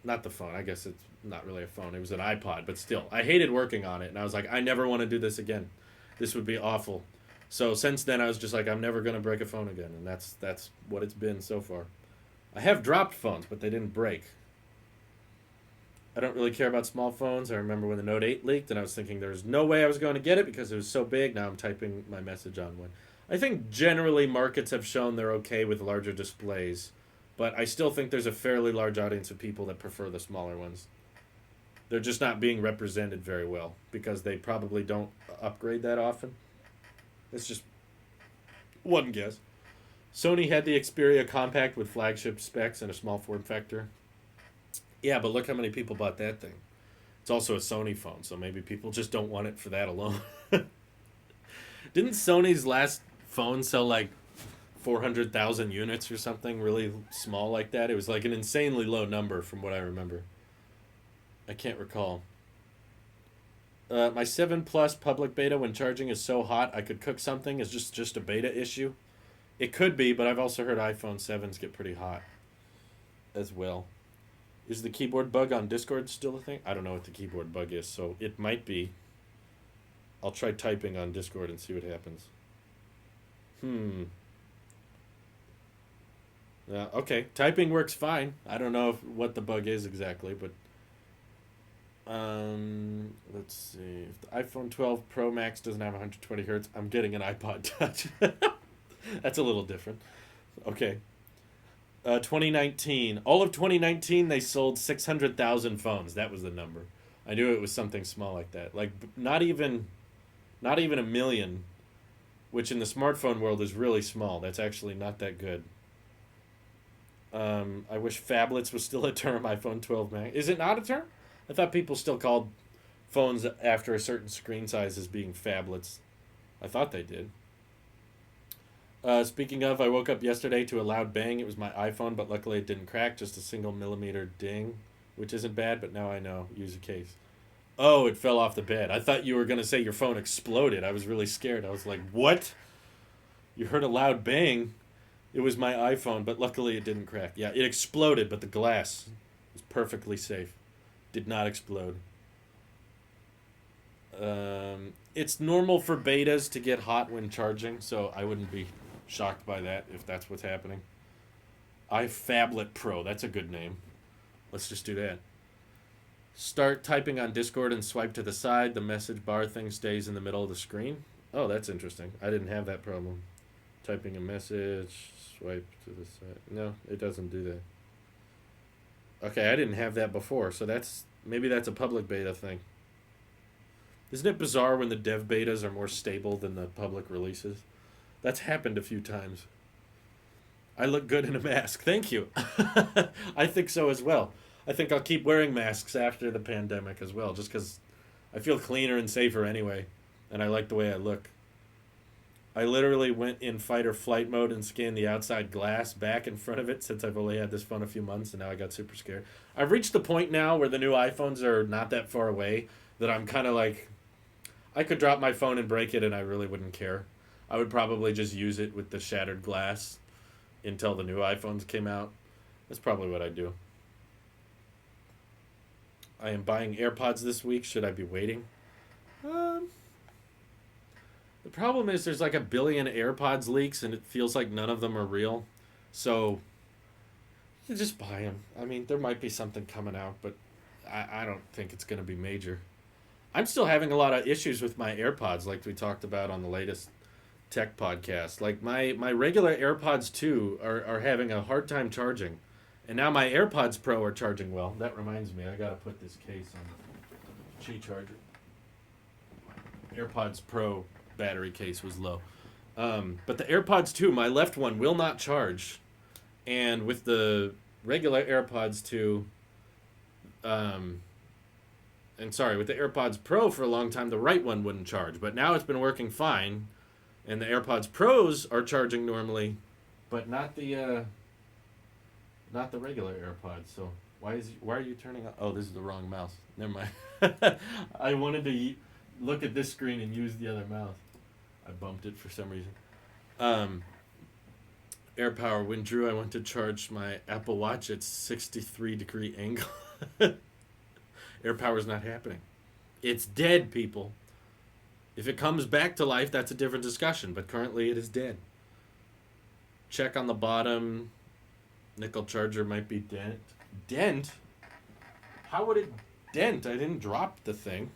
not the phone. I guess it's not really a phone. It was an iPod, but still, I hated working on it, and I was like, I never want to do this again. This would be awful. So since then, I was just like, I'm never gonna break a phone again, and that's what it's been so far. I have dropped phones, but they didn't break. I don't really care about small phones. I remember when the Note 8 leaked, and I was thinking there was no way I was going to get it because it was so big. Now I'm typing my message on one. I think generally markets have shown they're okay with larger displays, but I still think there's a fairly large audience of people that prefer the smaller ones. They're just not being represented very well because they probably don't upgrade that often. It's just one guess. Sony had the Xperia Compact with flagship specs and a small form factor. Yeah, but look how many people bought that thing. It's also a Sony phone, so maybe people just don't want it for that alone. Didn't Sony's last phone sell like 400,000 units or something really small like that? It was like an insanely low number from what I remember. I can't recall. My 7 Plus public beta when charging is so hot I could cook something is just a beta issue. It could be, but I've also heard iPhone 7s get pretty hot as well. Is the keyboard bug on Discord still a thing? I don't know what the keyboard bug is, so it might be. I'll try typing on Discord and see what happens. Okay, typing works fine. I don't know what the bug is exactly, but let's see. If the iPhone 12 Pro Max doesn't have 120 hertz, I'm getting an iPod Touch. That's a little different. Okay. 2019. All of 2019, they sold 600,000 phones. That was the number. I knew it was something small like that. Like not even a million, which in the smartphone world is really small. That's actually not that good. I wish phablets was still a term. iPhone 12 Max. Is it not a term? I thought people still called phones after a certain screen size as being phablets. I thought they did. Speaking of, I woke up yesterday to a loud bang. It was my iPhone, but luckily it didn't crack, just a single millimeter ding, which isn't bad, but now I know. Use a case. Oh, it fell off the bed. I thought you were going to say your phone exploded. I was really scared. I was like, what? You heard a loud bang? It was my iPhone, but luckily it didn't crack. Yeah, it exploded, but the glass was perfectly safe. Did not explode. It's normal for betas to get hot when charging, so I wouldn't be shocked by that if that's what's happening. iPhablet Pro, that's a good name. Let's just do that. Start typing on Discord and swipe to the side. The message bar thing stays in the middle of the screen. Oh, that's interesting. I didn't have that problem. Typing a message, swipe to the side. No, it doesn't do that. Okay, I didn't have that before, so maybe that's a public beta thing. Isn't it bizarre when the dev betas are more stable than the public releases? That's happened a few times. I look good in a mask. Thank you. I think so as well. I think I'll keep wearing masks after the pandemic as well, just because I feel cleaner and safer anyway, and I like the way I look. I literally went in fight or flight mode and scanned the outside glass back in front of it since I've only had this phone a few months, and now I got super scared. I've reached the point now where the new iPhones are not that far away that I'm kind of like, I could drop my phone and break it and I really wouldn't care. I would probably just use it with the shattered glass until the new iPhones came out. That's probably what I'd do. I am buying AirPods this week. Should I be waiting? The problem is there's like a billion AirPods leaks and it feels like none of them are real. So you just buy them. I mean, there might be something coming out, but I don't think it's going to be major. I'm still having a lot of issues with my AirPods like we talked about on the latest tech podcast. Like my regular AirPods 2 are having a hard time charging. And now my AirPods Pro are charging well. That reminds me, I gotta put this case on the Qi charger. AirPods Pro battery case was low. But the AirPods 2, my left one will not charge. And with the regular AirPods 2, with the AirPods Pro for a long time, the right one wouldn't charge. But now it's been working fine. And the AirPods Pros are charging normally, but not the regular AirPods. So why are you turning on? Oh, this is the wrong mouse. Never mind. I wanted to look at this screen and use the other mouse. I bumped it for some reason. Air power. When I went to charge my Apple Watch at 63-degree angle. Air power's not happening. It's dead, people. If it comes back to life, that's a different discussion, but currently it is dead. Check on the bottom. Nickel charger might be dent. Dent? How would it dent? I didn't drop the thing.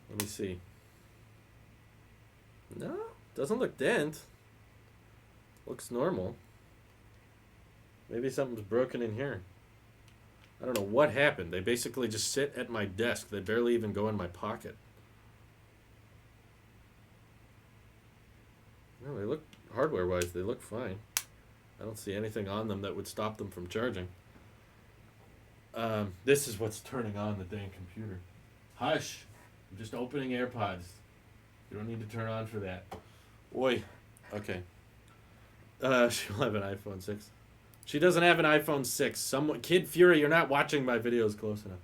Let me see. No, doesn't look dent. Looks normal. Maybe something's broken in here. I don't know what happened. They basically just sit at my desk. They barely even go in my pocket. No, they look, hardware-wise, they look fine. I don't see anything on them that would stop them from charging. This is what's turning on the dang computer. Hush! I'm just opening AirPods. You don't need to turn on for that. Oi. Okay. She'll have an iPhone 6. She doesn't have an iPhone 6. Kid Fury, you're not watching my videos close enough.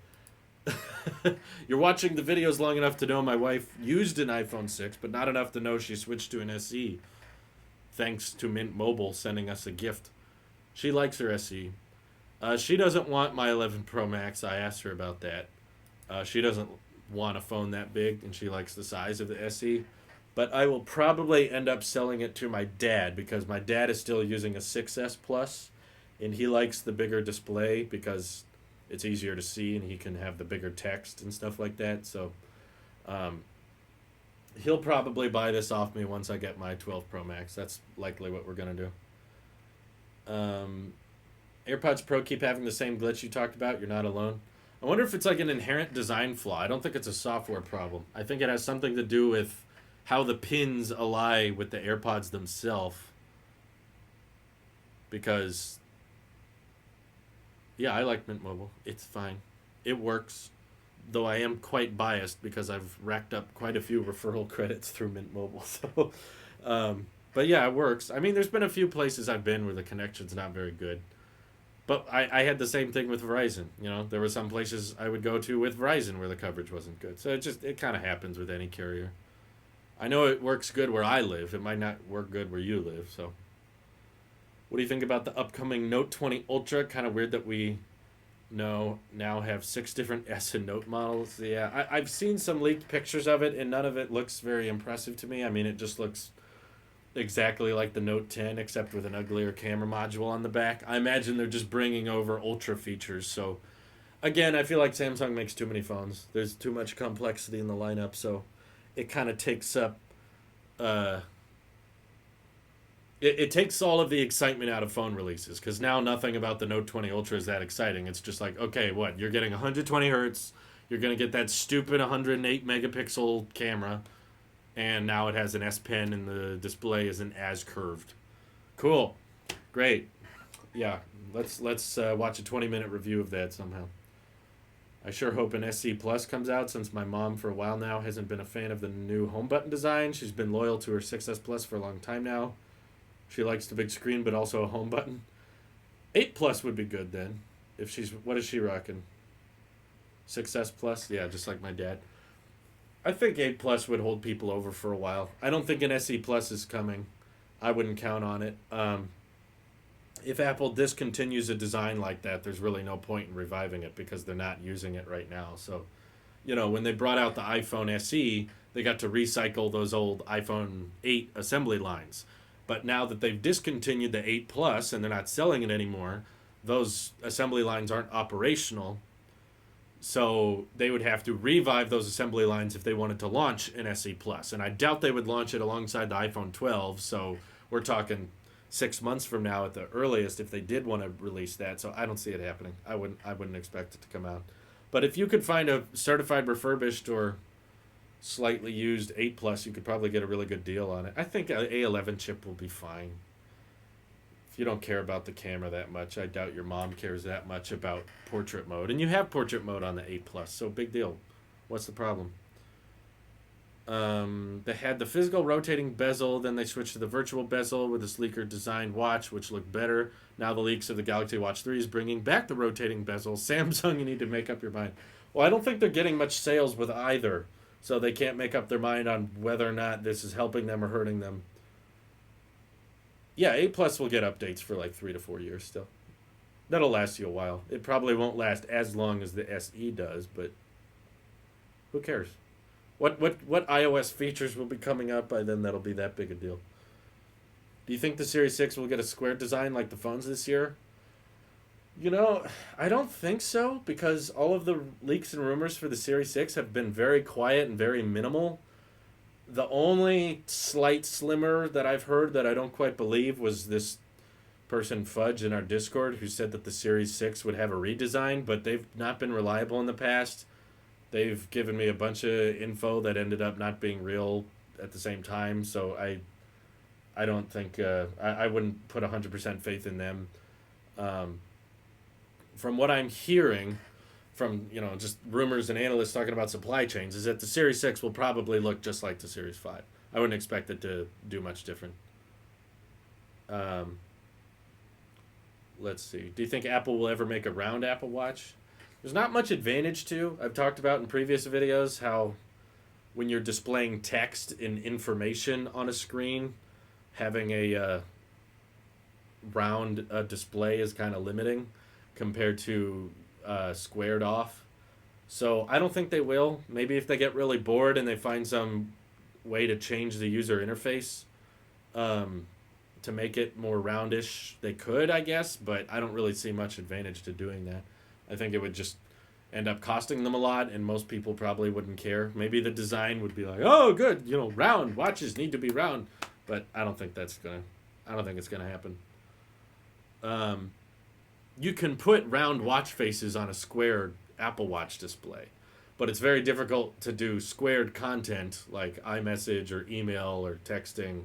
You're watching the videos long enough to know my wife used an iPhone 6, but not enough to know she switched to an SE. Thanks to Mint Mobile sending us a gift. She likes her SE. She doesn't want my 11 Pro Max. I asked her about that. She doesn't want a phone that big, and she likes the size of the SE. But I will probably end up selling it to my dad, because my dad is still using a 6S Plus, and he likes the bigger display because it's easier to see, and he can have the bigger text and stuff like that. So he'll probably buy this off me once I get my 12 Pro Max. That's likely what we're going to do. AirPods Pro keep having the same glitch you talked about. You're not alone. I wonder if it's like an inherent design flaw. I don't think it's a software problem. I think it has something to do with how the pins ally with the AirPods themselves. Because, yeah, I like Mint Mobile. It's fine. It works. though I am quite biased because I've racked up quite a few referral credits through Mint Mobile. So, but yeah, it works. I mean, there's been a few places I've been where the connection's not very good. But I had the same thing with Verizon. You know, there were some places I would go to with Verizon where the coverage wasn't good. So it kind of happens with any carrier. I know it works good where I live. It might not work good where you live. So, what do you think about the upcoming Note 20 Ultra? Kind of weird that we now have 6 different S and Note models. Yeah, I've seen some leaked pictures of it, and none of it looks very impressive to me. I mean, it just looks exactly like the Note 10, except with an uglier camera module on the back. I imagine they're just bringing over Ultra features. So, again, I feel like Samsung makes too many phones. There's too much complexity in the lineup, so it kind of takes up. Uh, it takes all of the excitement out of phone releases because now nothing about the Note 20 Ultra is that exciting. It's just like, okay, what? You're getting 120 hertz. You're going to get that stupid 108 megapixel camera, and now it has an S Pen and the display isn't as curved. Cool. Great. Yeah, let's watch a 20-minute review of that somehow. I sure hope an SE Plus comes out since my mom for a while now hasn't been a fan of the new home button design. She's been loyal to her 6S Plus for a long time now. She likes the big screen, but also a home button. 8 Plus would be good then. If she's, what is she rocking? 6S Plus? Yeah, just like my dad. I think 8 Plus would hold people over for a while. I don't think an SE Plus is coming. I wouldn't count on it. If Apple discontinues a design like that, there's really no point in reviving it because they're not using it right now. So, when they brought out the iPhone SE, they got to recycle those old iPhone 8 assembly lines. But now that they've discontinued the 8 Plus and they're not selling it anymore, those assembly lines aren't operational. So they would have to revive those assembly lines if they wanted to launch an SE Plus. And I doubt they would launch it alongside the iPhone 12. So we're talking 6 months from now at the earliest if they did want to release that. So I don't see it happening. I wouldn't expect it to come out. But if you could find a certified refurbished or slightly used 8 Plus, you could probably get a really good deal on it. I think a A11 chip will be fine. If you don't care about the camera that much, I doubt your mom cares that much about portrait mode. And you have portrait mode on the 8 Plus, so big deal. What's the problem? They had the physical rotating bezel, then they switched to the virtual bezel with a sleeker designed watch, which looked better. Now the leaks of the Galaxy Watch 3 is bringing back the rotating bezel. Samsung, you need to make up your mind. Well, I don't think they're getting much sales with either, so they can't make up their mind on whether or not this is helping them or hurting them. Yeah, 8 Plus will get updates for like 3 to 4 years still. That'll last you a while. It probably won't last as long as the SE does, but who cares? What iOS features will be coming out by then that'll be that big a deal? Do you think the Series 6 will get a square design like the phones this year? I don't think so because all of the leaks and rumors for the Series 6 have been very quiet and very minimal. The only slight slimmer that I've heard that I don't quite believe was this person Fudge in our Discord who said that the Series 6 would have a redesign, but they've not been reliable in the past. They've given me a bunch of info that ended up not being real at the same time, so I don't think I wouldn't put 100% faith in them. From what I'm hearing from just rumors and analysts talking about supply chains is that the Series 6 will probably look just like the Series 5. I wouldn't expect it to do much different. Let's see. Do you think Apple will ever make a round Apple Watch? There's not much advantage to. I've talked about in previous videos how when you're displaying text and information on a screen, having a round display is kind of limiting compared to squared off. So I don't think they will. Maybe if they get really bored and they find some way to change the user interface to make it more roundish, they could, I guess, but I don't really see much advantage to doing that. I think it would just end up costing them a lot, and most people probably wouldn't care. Maybe the design would be like, oh, good, round watches need to be round, but I don't think it's gonna happen. You can put round watch faces on a squared Apple Watch display, but it's very difficult to do squared content like iMessage or email or texting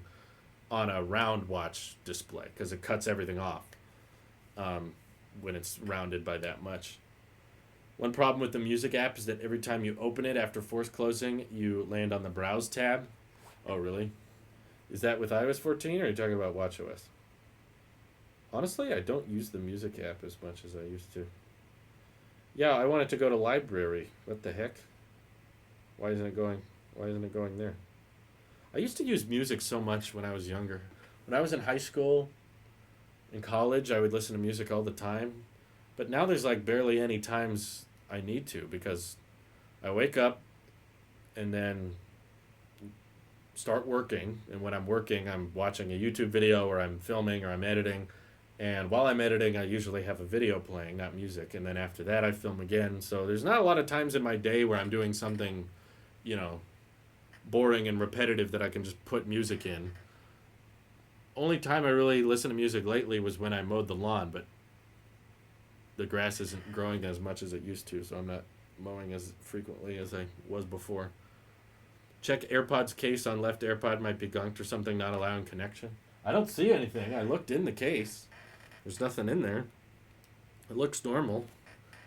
on a round watch display because it cuts everything off when it's rounded by that much. One problem with the music app is that every time you open it after force closing, you land on the Browse tab. Oh, really? Is that with iOS 14 or are you talking about watchOS? Honestly, I don't use the music app as much as I used to. Yeah, I wanted to go to library. What the heck? Why isn't it going? Why isn't it going there? I used to use music so much when I was younger. When I was in high school, in college, I would listen to music all the time. But now there's like barely any times I need to because I wake up and then start working. And when I'm working, I'm watching a YouTube video or I'm filming or I'm editing. And while I'm editing, I usually have a video playing, not music. And then after that, I film again. So there's not a lot of times in my day where I'm doing something, you know, boring and repetitive that I can just put music in. Only time I really listened to music lately was when I mowed the lawn, but the grass isn't growing as much as it used to, so I'm not mowing as frequently as I was before. Check AirPods case on left AirPod might be gunked or something not allowing connection. I don't see anything. I looked in the case. There's nothing in there. It looks normal.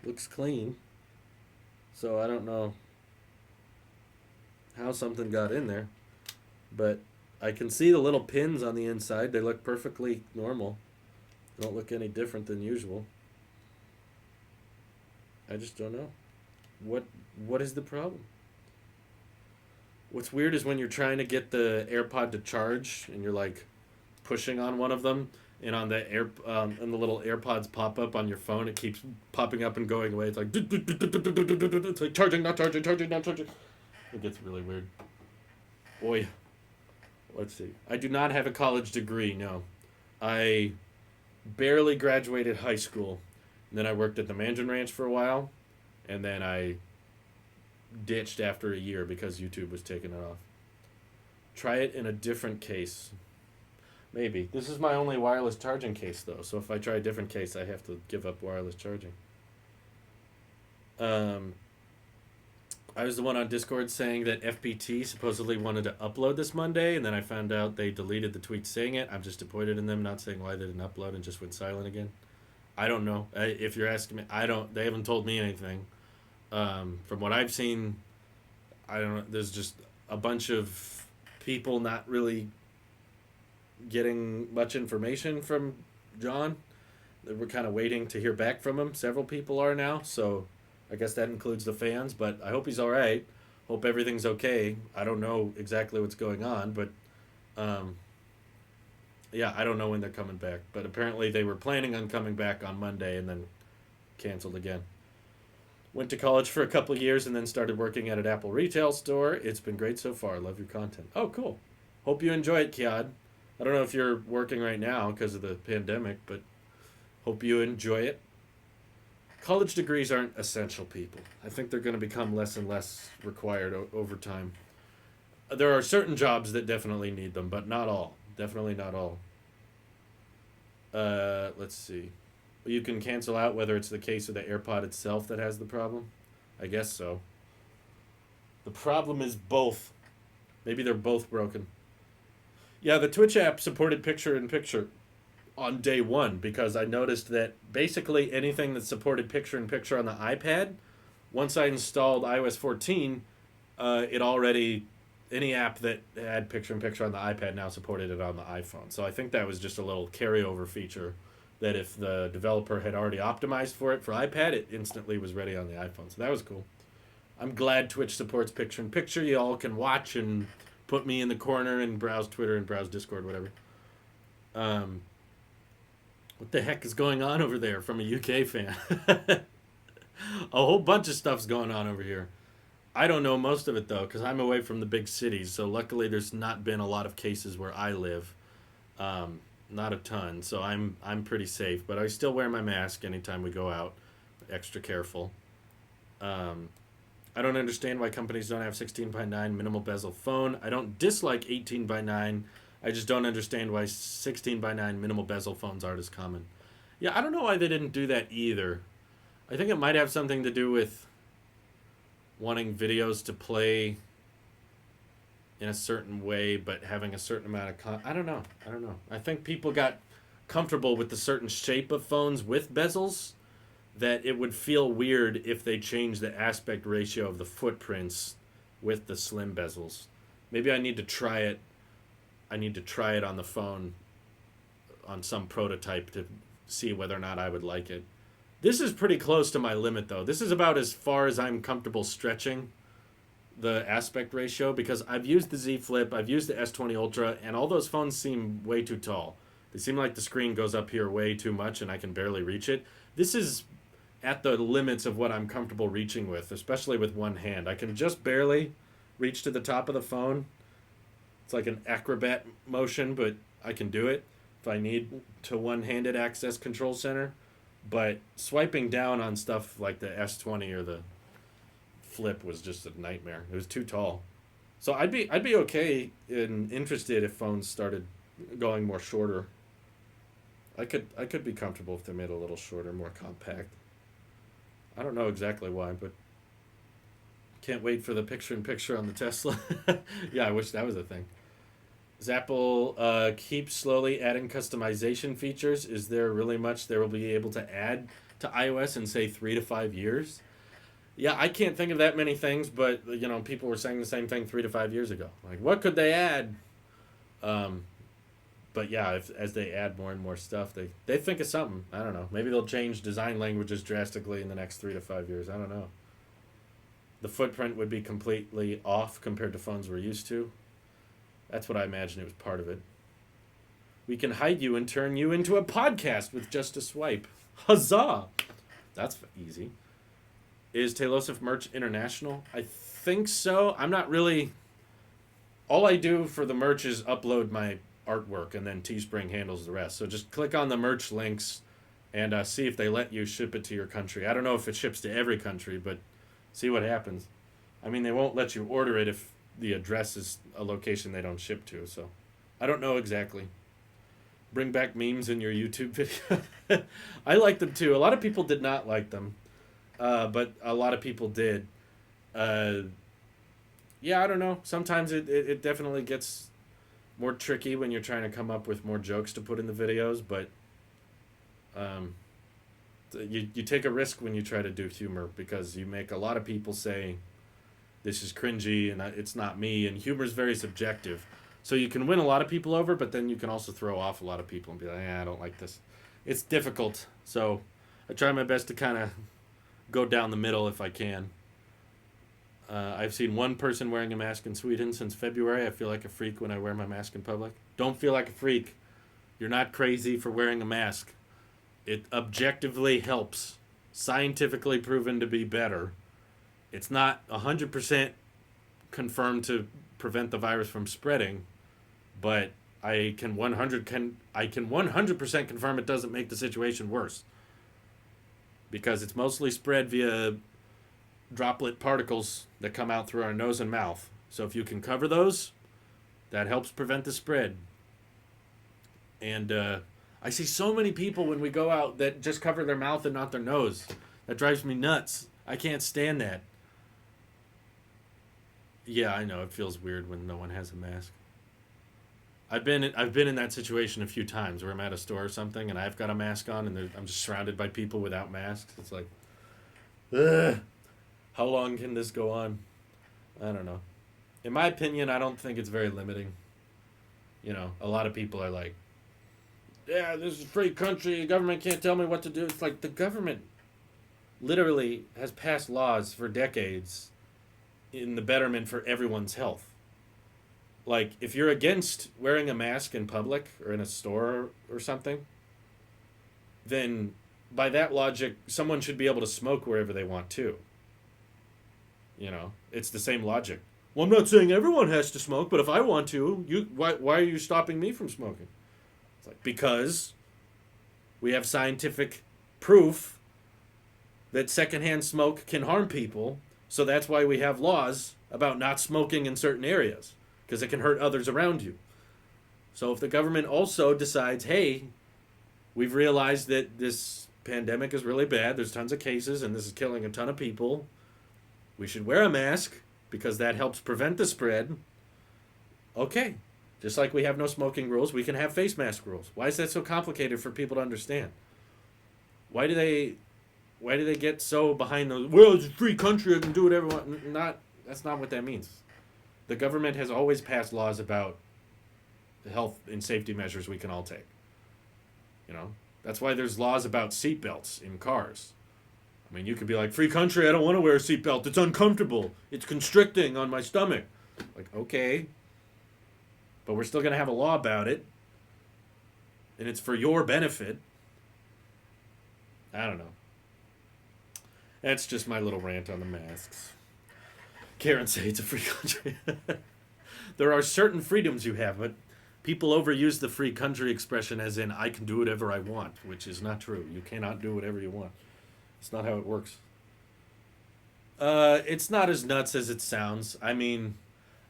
Looks clean. So I don't know how something got in there. But I can see the little pins on the inside. They look perfectly normal. They don't look any different than usual. I just don't know. What is the problem? What's weird is when you're trying to get the AirPod to charge and you're like pushing on one of them and on the and the little AirPods pop up on your phone, it keeps popping up and going away. It's like it's like charging, not charging, charging, not charging. It gets really weird. Boy, let's see. I do not have a college degree. No, I barely graduated high school. And then I worked at the Mandarin Ranch for a while, and then I ditched after a year because YouTube was taking it off. Try it in a different case. Maybe. This is my only wireless charging case, though, so if I try a different case, I have to give up wireless charging. I was the one on Discord saying that FPT supposedly wanted to upload this Monday, and then I found out they deleted the tweet saying it. I'm just disappointed in them, not saying why they didn't upload and just went silent again. I don't know. If you're asking me, I don't. They haven't told me anything. From what I've seen, I don't know. There's just a bunch of people not really getting much information from John. We're kind of waiting to hear back from him. Several people are now, so I guess that includes the fans. But I hope he's all right. Hope everything's okay. I don't know exactly what's going on, but yeah, I don't know when they're coming back, but apparently they were planning on coming back on Monday and then canceled again. Went to college for a couple of years and then started working at an Apple retail store. It's been great so far. Love your content. Oh, cool. Hope you enjoy it, Kiad. I don't know if you're working right now because of the pandemic, but hope you enjoy it. College degrees aren't essential, people. I think they're going to become less and less required over time. There are certain jobs that definitely need them, but not all. Definitely not all. Let's see. You can cancel out whether it's the case or the AirPod itself that has the problem. I guess so. The problem is both. Maybe they're both broken. Yeah, the Twitch app supported picture-in-picture on day one because I noticed that basically anything that supported picture-in-picture on the iPad, once I installed iOS 14, it already... Any app that had picture-in-picture on the iPad now supported it on the iPhone. So I think that was just a little carryover feature that if the developer had already optimized for it for iPad, it instantly was ready on the iPhone. So that was cool. I'm glad Twitch supports picture-in-picture. You all can watch and put me in the corner and browse Twitter and browse Discord, whatever. What the heck is going on over there from a UK fan? A whole bunch of stuff's going on over here. I don't know most of it, though, because I'm away from the big cities. So luckily there's not been a lot of cases where I live. Not a ton. So I'm pretty safe. But I still wear my mask anytime we go out. Extra careful. I don't understand why companies don't have 16:9 minimal bezel phone. I don't dislike 18:9. I just don't understand why 16:9 minimal bezel phones aren't as common. Yeah, I don't know why they didn't do that either. I think it might have something to do with wanting videos to play in a certain way, but having a certain amount of I don't know. I think people got comfortable with the certain shape of phones with bezels, that it would feel weird if they changed the aspect ratio of the footprints with the slim bezels. Maybe I need to try it. I need to try it on the phone on some prototype to see whether or not I would like it. This is pretty close to my limit, though. This is about as far as I'm comfortable stretching the aspect ratio, because I've used the Z Flip, I've used the S20 Ultra, and all those phones seem way too tall. They seem like the screen goes up here way too much and I can barely reach it. This is at the limits of what I'm comfortable reaching with, especially with one hand. I can just barely reach to the top of the phone. It's like an acrobat motion, but I can do it if I need to one-handed access Control Center. But swiping down on stuff like the S20 or the Flip was just a nightmare. It was too tall. So I'd be okay and interested if phones started going more shorter. I could be comfortable if they made it a little shorter, more compact. I don't know exactly why, but can't wait for the picture-in-picture on the Tesla. Yeah, I wish that was a thing. Does Apple keep slowly adding customization features? Is there really much they will be able to add to iOS in, say, 3 to 5 years? Yeah, I can't think of that many things, but, you know, people were saying the same thing 3 to 5 years ago. Like, what could they add? But yeah, as they add more and more stuff, they think of something. I don't know. Maybe they'll change design languages drastically in the next 3 to 5 years. I don't know. The footprint would be completely off compared to phones we're used to. That's what I imagine it was part of it. We can hide you and turn you into a podcast with just a swipe. Huzzah! That's easy. Is Tailosive merch international? I think so. I'm not really... All I do for the merch is upload my artwork, and then Teespring handles the rest. So just click on the merch links and see if they let you ship it to your country. I don't know if it ships to every country, but see what happens. I mean, they won't let you order it if the address is a location they don't ship to, so I don't know exactly. Bring back memes in your YouTube video. I like them too. A lot of people did not like them, but a lot of people did. Yeah, I don't know. Sometimes it definitely gets more tricky when you're trying to come up with more jokes to put in the videos, but you take a risk when you try to do humor, because you make a lot of people say, this is cringy and it's not me, and humor is very subjective. So you can win a lot of people over, but then you can also throw off a lot of people and be like, I don't like this. It's difficult. So I try my best to kind of go down the middle if I can. I've seen one person wearing a mask in Sweden since February. I feel like a freak when I wear my mask in public. Don't feel like a freak. You're not crazy for wearing a mask. It objectively helps. Scientifically proven to be better. It's not 100% confirmed to prevent the virus from spreading, but I can 100% confirm it doesn't make the situation worse, because it's mostly spread via droplet particles that come out through our nose and mouth. So if you can cover those, that helps prevent the spread. And I see so many people when we go out that just cover their mouth and not their nose. That drives me nuts. I can't stand that. Yeah, I know, it feels weird when no one has a mask. I've been in that situation a few times where I'm at a store or something and I've got a mask on and I'm just surrounded by people without masks. It's like, ugh. How long can this go on? I don't know. In my opinion, I don't think it's very limiting. You know, a lot of people are like, yeah, this is a free country, the government can't tell me what to do. It's like, the government literally has passed laws for decades in the betterment for everyone's health. Like, if you're against wearing a mask in public or in a store or something, then by that logic, someone should be able to smoke wherever they want to. You know, it's the same logic. Well, I'm not saying everyone has to smoke, but if I want to, why are you stopping me from smoking? It's like, because we have scientific proof that secondhand smoke can harm people, so that's why we have laws about not smoking in certain areas, because it can hurt others around you. So if the government also decides, hey, we've realized that this pandemic is really bad, there's tons of cases, and this is killing a ton of people, we should wear a mask because that helps prevent the spread. Okay. Just like we have no smoking rules, we can have face mask rules. Why is that so complicated for people to understand? Why Why do they get so behind those? Well, it's a free country. I can do whatever I want. Not That's not what that means. The government has always passed laws about the health and safety measures we can all take. You know, that's why there's laws about seatbelts in cars. I mean, you could be like, free country, I don't want to wear a seatbelt. It's uncomfortable. It's constricting on my stomach. Like, okay. But we're still going to have a law about it. And it's for your benefit. I don't know. That's just my little rant on the masks. Karen say it's a free country. There are certain freedoms you have, but people overuse the free country expression as in, I can do whatever I want, which is not true. You cannot do whatever you want. It's not how it works. It's not as nuts as it sounds. I mean,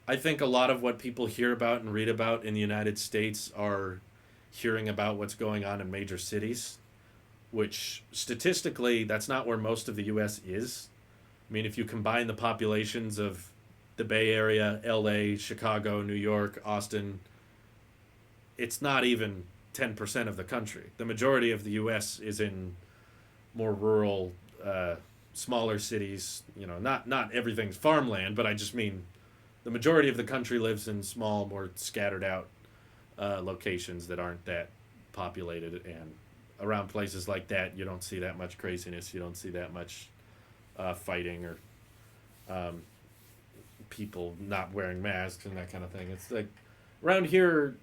I think a lot of what people hear about and read about in the United States are hearing about what's going on in major cities, which statistically, that's not where most of the U.S. is. I mean, if you combine the populations of the Bay Area, L.A., Chicago, New York, Austin, it's not even 10% of the country. The majority of the U.S. is in more rural, smaller cities. You know, not everything's farmland, but I just mean the majority of the country lives in small, more scattered out locations that aren't that populated. And around places like that, you don't see that much craziness. You don't see that much fighting or people not wearing masks and that kind of thing. It's like around here,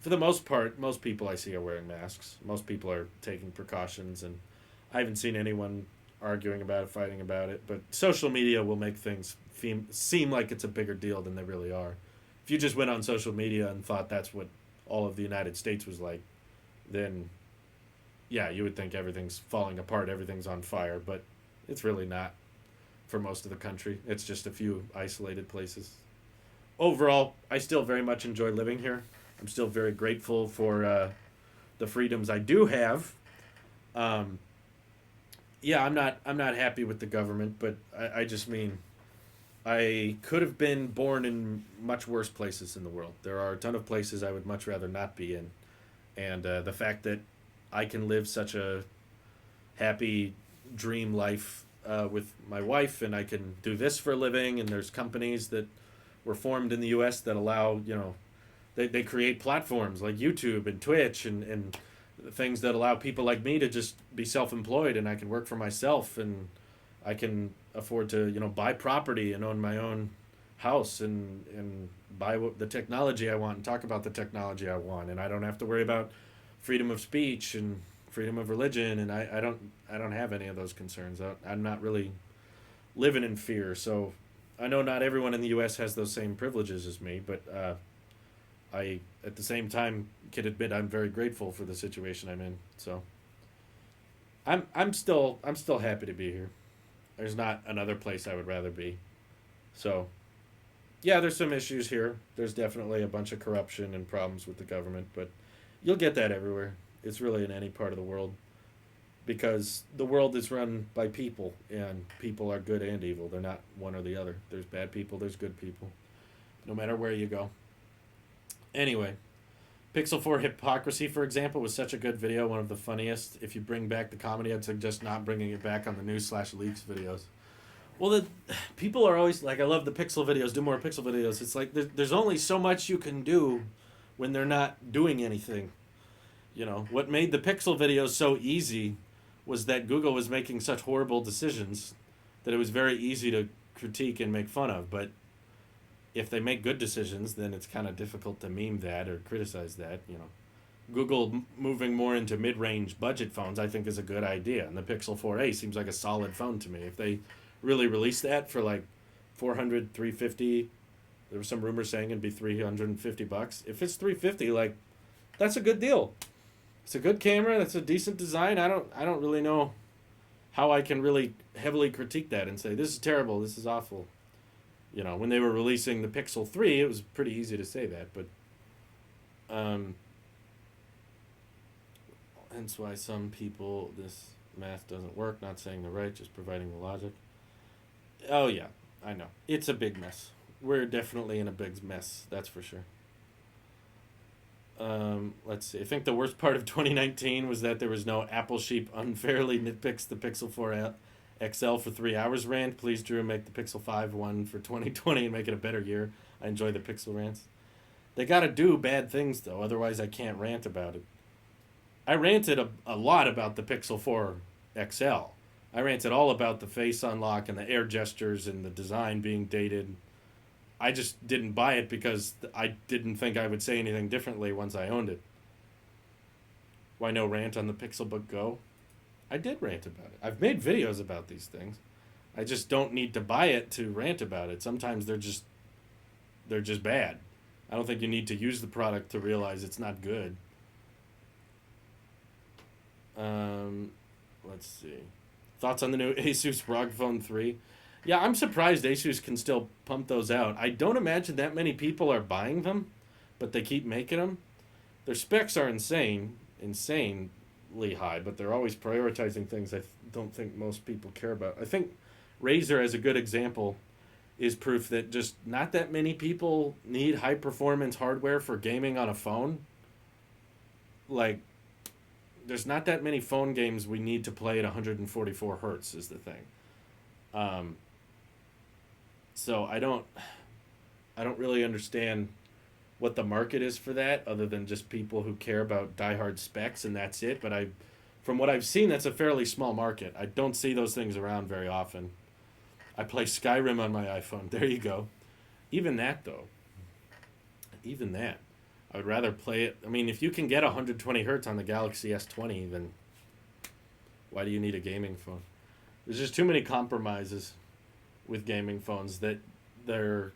for the most part, most people I see are wearing masks. Most people are taking precautions, and I haven't seen anyone arguing about it, fighting about it. But social media will make things seem like it's a bigger deal than they really are. If you just went on social media and thought that's what all of the United States was like, then yeah, you would think everything's falling apart, everything's on fire, but it's really not for most of the country. It's just a few isolated places. Overall, I still very much enjoy living here. I'm still very grateful for the freedoms I do have. Yeah, I'm not happy with the government, but I just mean I could have been born in much worse places in the world. There are a ton of places I would much rather not be in, and the fact that I can live such a happy dream life with my wife, and I can do this for a living, and there's companies that were formed in the U.S. that allow, you know, they create platforms like YouTube and Twitch and things that allow people like me to just be self-employed, and I can work for myself, and I can afford to, you know, buy property and own my own house and buy the technology I want and talk about the technology I want, and I don't have to worry about freedom of speech and freedom of religion, and I don't have any of those concerns. I'm not really living in fear. So I know not everyone in the U.S. has those same privileges as me, but I at the same time can admit I'm very grateful for the situation I'm in. So I'm still happy to be here. There's not another place I would rather be. So yeah, there's some issues here. There's definitely a bunch of corruption and problems with the government, but you'll get that everywhere. It's really in any part of the world, because the world is run by people, and people are good and evil. They're not one or the other. There's bad people, there's good people, no matter where you go. Anyway, Pixel 4 Hypocrisy, for example, was such a good video, one of the funniest. If you bring back the comedy, I'd suggest not bringing it back on the news/leaks videos. Well, people are always like, I love the Pixel videos, do more Pixel videos. It's like there's only so much you can do when they're not doing anything. You know, what made the Pixel videos so easy was that Google was making such horrible decisions that it was very easy to critique and make fun of. But if they make good decisions, then it's kind of difficult to meme that or criticize that, you know. Google moving more into mid-range budget phones, I think, is a good idea. And the Pixel 4a seems like a solid phone to me. If they really release that for like 400, 350, there was some rumors saying it'd be $350. If it's 350, like, that's a good deal. It's a good camera. That's a decent design. I don't really know how I can really heavily critique that and say this is terrible, this is awful. You know, when they were releasing the Pixel 3, it was pretty easy to say that, but hence why some people, this math doesn't work, not saying the right, just providing the logic. Oh yeah, I know. It's a big mess. We're definitely in a big mess, that's for sure. Let's see. I think the worst part of 2019 was that there was no Apple sheep unfairly nitpicks the Pixel 4 XL for 3 hours rant. Please, Drew, make the Pixel 5 one for 2020 and make it a better year. I enjoy the Pixel rants. They gotta do bad things, though, otherwise I can't rant about it. I ranted a lot about the Pixel 4 XL. I ranted all about the face unlock and the air gestures and the design being dated. I just didn't buy it because I didn't think I would say anything differently once I owned it. Why no rant on the Pixelbook Go? I did rant about it. I've made videos about these things. I just don't need to buy it to rant about it. Sometimes they're just bad. I don't think you need to use the product to realize it's not good. Let's see. Thoughts on the new Asus ROG Phone 3? Yeah, I'm surprised Asus can still pump those out. I don't imagine that many people are buying them, but they keep making them. Their specs are insanely high, but they're always prioritizing things I don't think most people care about. I think Razer, as a good example, is proof that just not that many people need high performance hardware for gaming on a phone. Like, there's not that many phone games we need to play at 144 hertz is the thing. So I don't really understand what the market is for that, other than just people who care about diehard specs and that's it. But from what I've seen, that's a fairly small market. I don't see those things around very often. I play Skyrim on my iPhone. There you go. Even that, though. Even that. I would rather play it. I mean, if you can get 120 hertz on the Galaxy S20, then why do you need a gaming phone? There's just too many compromises with gaming phones that their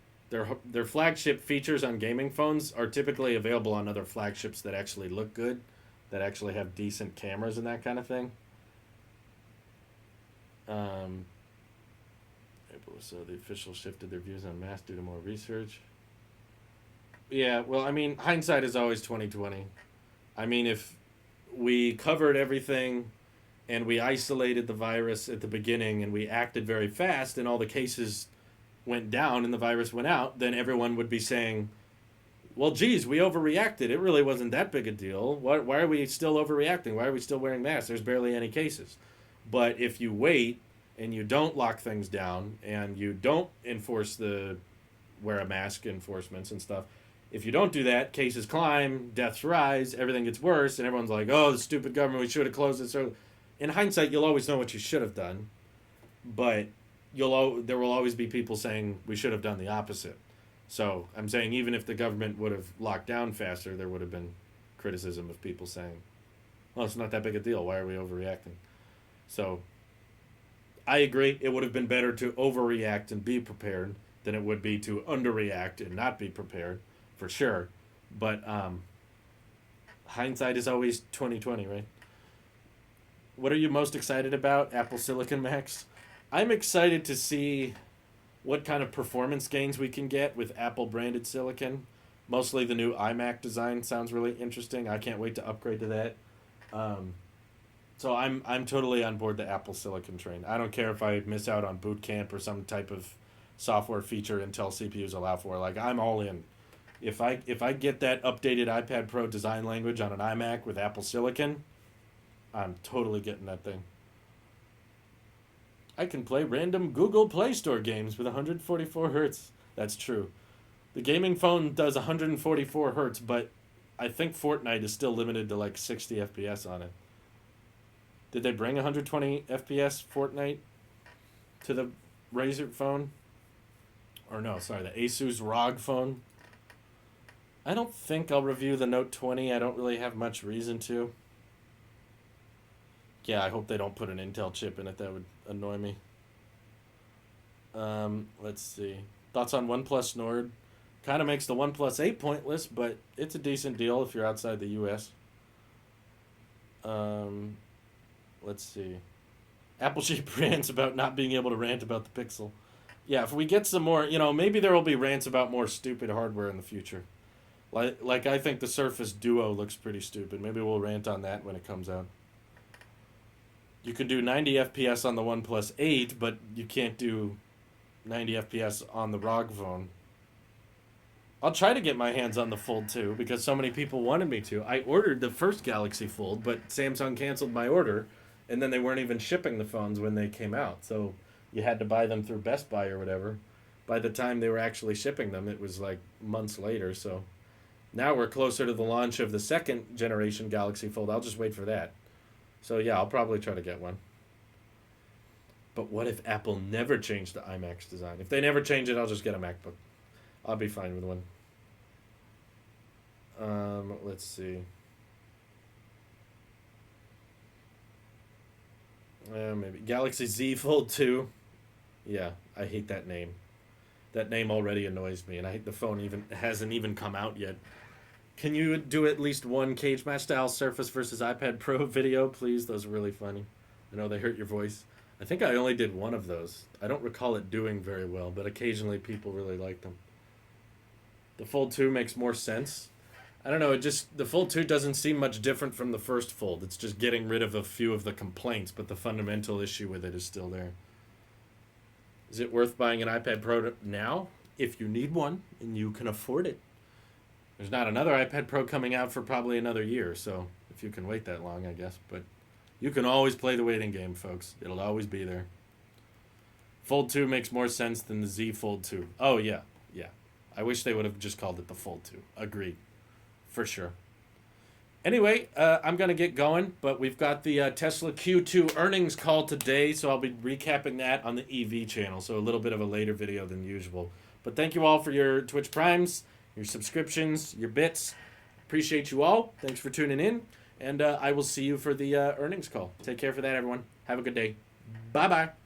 flagship features on gaming phones are typically available on other flagships that actually look good, that actually have decent cameras and that kind of thing. So the official shifted their views on mass due to more research. Yeah, well, I mean, hindsight is always 2020. I mean, if we covered everything and we isolated the virus at the beginning and we acted very fast and all the cases went down and the virus went out, then everyone would be saying, well, geez, we overreacted. It really wasn't that big a deal. Why are we still overreacting? Why are we still wearing masks? There's barely any cases. But if you wait and you don't lock things down and you don't enforce the wear a mask enforcements and stuff, if you don't do that, cases climb, deaths rise, everything gets worse, and everyone's like, oh, the stupid government, we should have closed this early. In hindsight, you'll always know what you should have done, but there will always be people saying we should have done the opposite. So I'm saying even if the government would have locked down faster, there would have been criticism of people saying, well, it's not that big a deal. Why are we overreacting? So I agree. It would have been better to overreact and be prepared than it would be to underreact and not be prepared, for sure. But hindsight is always 2020, right? What are you most excited about? Apple Silicon Macs? I'm excited to see what kind of performance gains we can get with Apple branded silicon. Mostly the new iMac design sounds really interesting. I can't wait to upgrade to that. So I'm totally on board the Apple Silicon train. I don't care if I miss out on Boot Camp or some type of software feature Intel CPUs allow for. Like, I'm all in. If I get that updated iPad Pro design language on an iMac with Apple Silicon, I'm totally getting that thing. I can play random Google Play Store games with 144 hertz. That's true. The gaming phone does 144 hertz, but I think Fortnite is still limited to like 60 FPS on it. Did they bring 120 FPS Fortnite to the Razer phone? Or no, sorry, the Asus ROG phone? I don't think I'll review the Note 20. I don't really have much reason to. Yeah, I hope they don't put an Intel chip in it. That would annoy me. Let's see. Thoughts on OnePlus Nord? Kind of makes the OnePlus 8 pointless, but it's a decent deal if you're outside the U.S. Let's see. Apple Sheep rants about not being able to rant about the Pixel. Yeah, if we get some more, maybe there will be rants about more stupid hardware in the future. Like I think the Surface Duo looks pretty stupid. Maybe we'll rant on that when it comes out. You can do 90 FPS on the OnePlus 8, but you can't do 90 FPS on the ROG phone. I'll try to get my hands on the Fold 2 because so many people wanted me to. I ordered the first Galaxy Fold, but Samsung canceled my order, and then they weren't even shipping the phones when they came out. So you had to buy them through Best Buy or whatever. By the time they were actually shipping them, it was like months later. So now we're closer to the launch of the second generation Galaxy Fold. I'll just wait for that. So yeah, I'll probably try to get one. But what if Apple never changed the iMac's design? If they never change it, I'll just get a MacBook. I'll be fine with one. Let's see. Maybe Galaxy Z Fold 2. Yeah, I hate that name. That name already annoys me, and I hate the phone even hasn't even come out yet. Can you do at least one cage match style Surface versus iPad Pro video, please? Those are really funny. I know they hurt your voice. I think I only did one of those. I don't recall it doing very well, but occasionally people really liked them. The Fold 2 makes more sense. I don't know, the Fold 2 doesn't seem much different from the first Fold. It's just getting rid of a few of the complaints, but the fundamental issue with it is still there. Is it worth buying an iPad Pro now? If you need one and you can afford it. There's not another iPad Pro coming out for probably another year, so if you can wait that long, I guess. But you can always play the waiting game, folks. It'll always be there. Fold 2 makes more sense than the Z Fold 2. Oh, yeah. I wish they would have just called it the Fold 2. Agreed. For sure. Anyway, I'm going to get going, but we've got the Tesla Q2 earnings call today, so I'll be recapping that on the EV channel, so a little bit of a later video than usual. But thank you all for your Twitch Primes, your subscriptions, your bits. Appreciate you all. Thanks for tuning in, and I will see you for the earnings call. Take care for that, everyone. Have a good day. Bye-bye.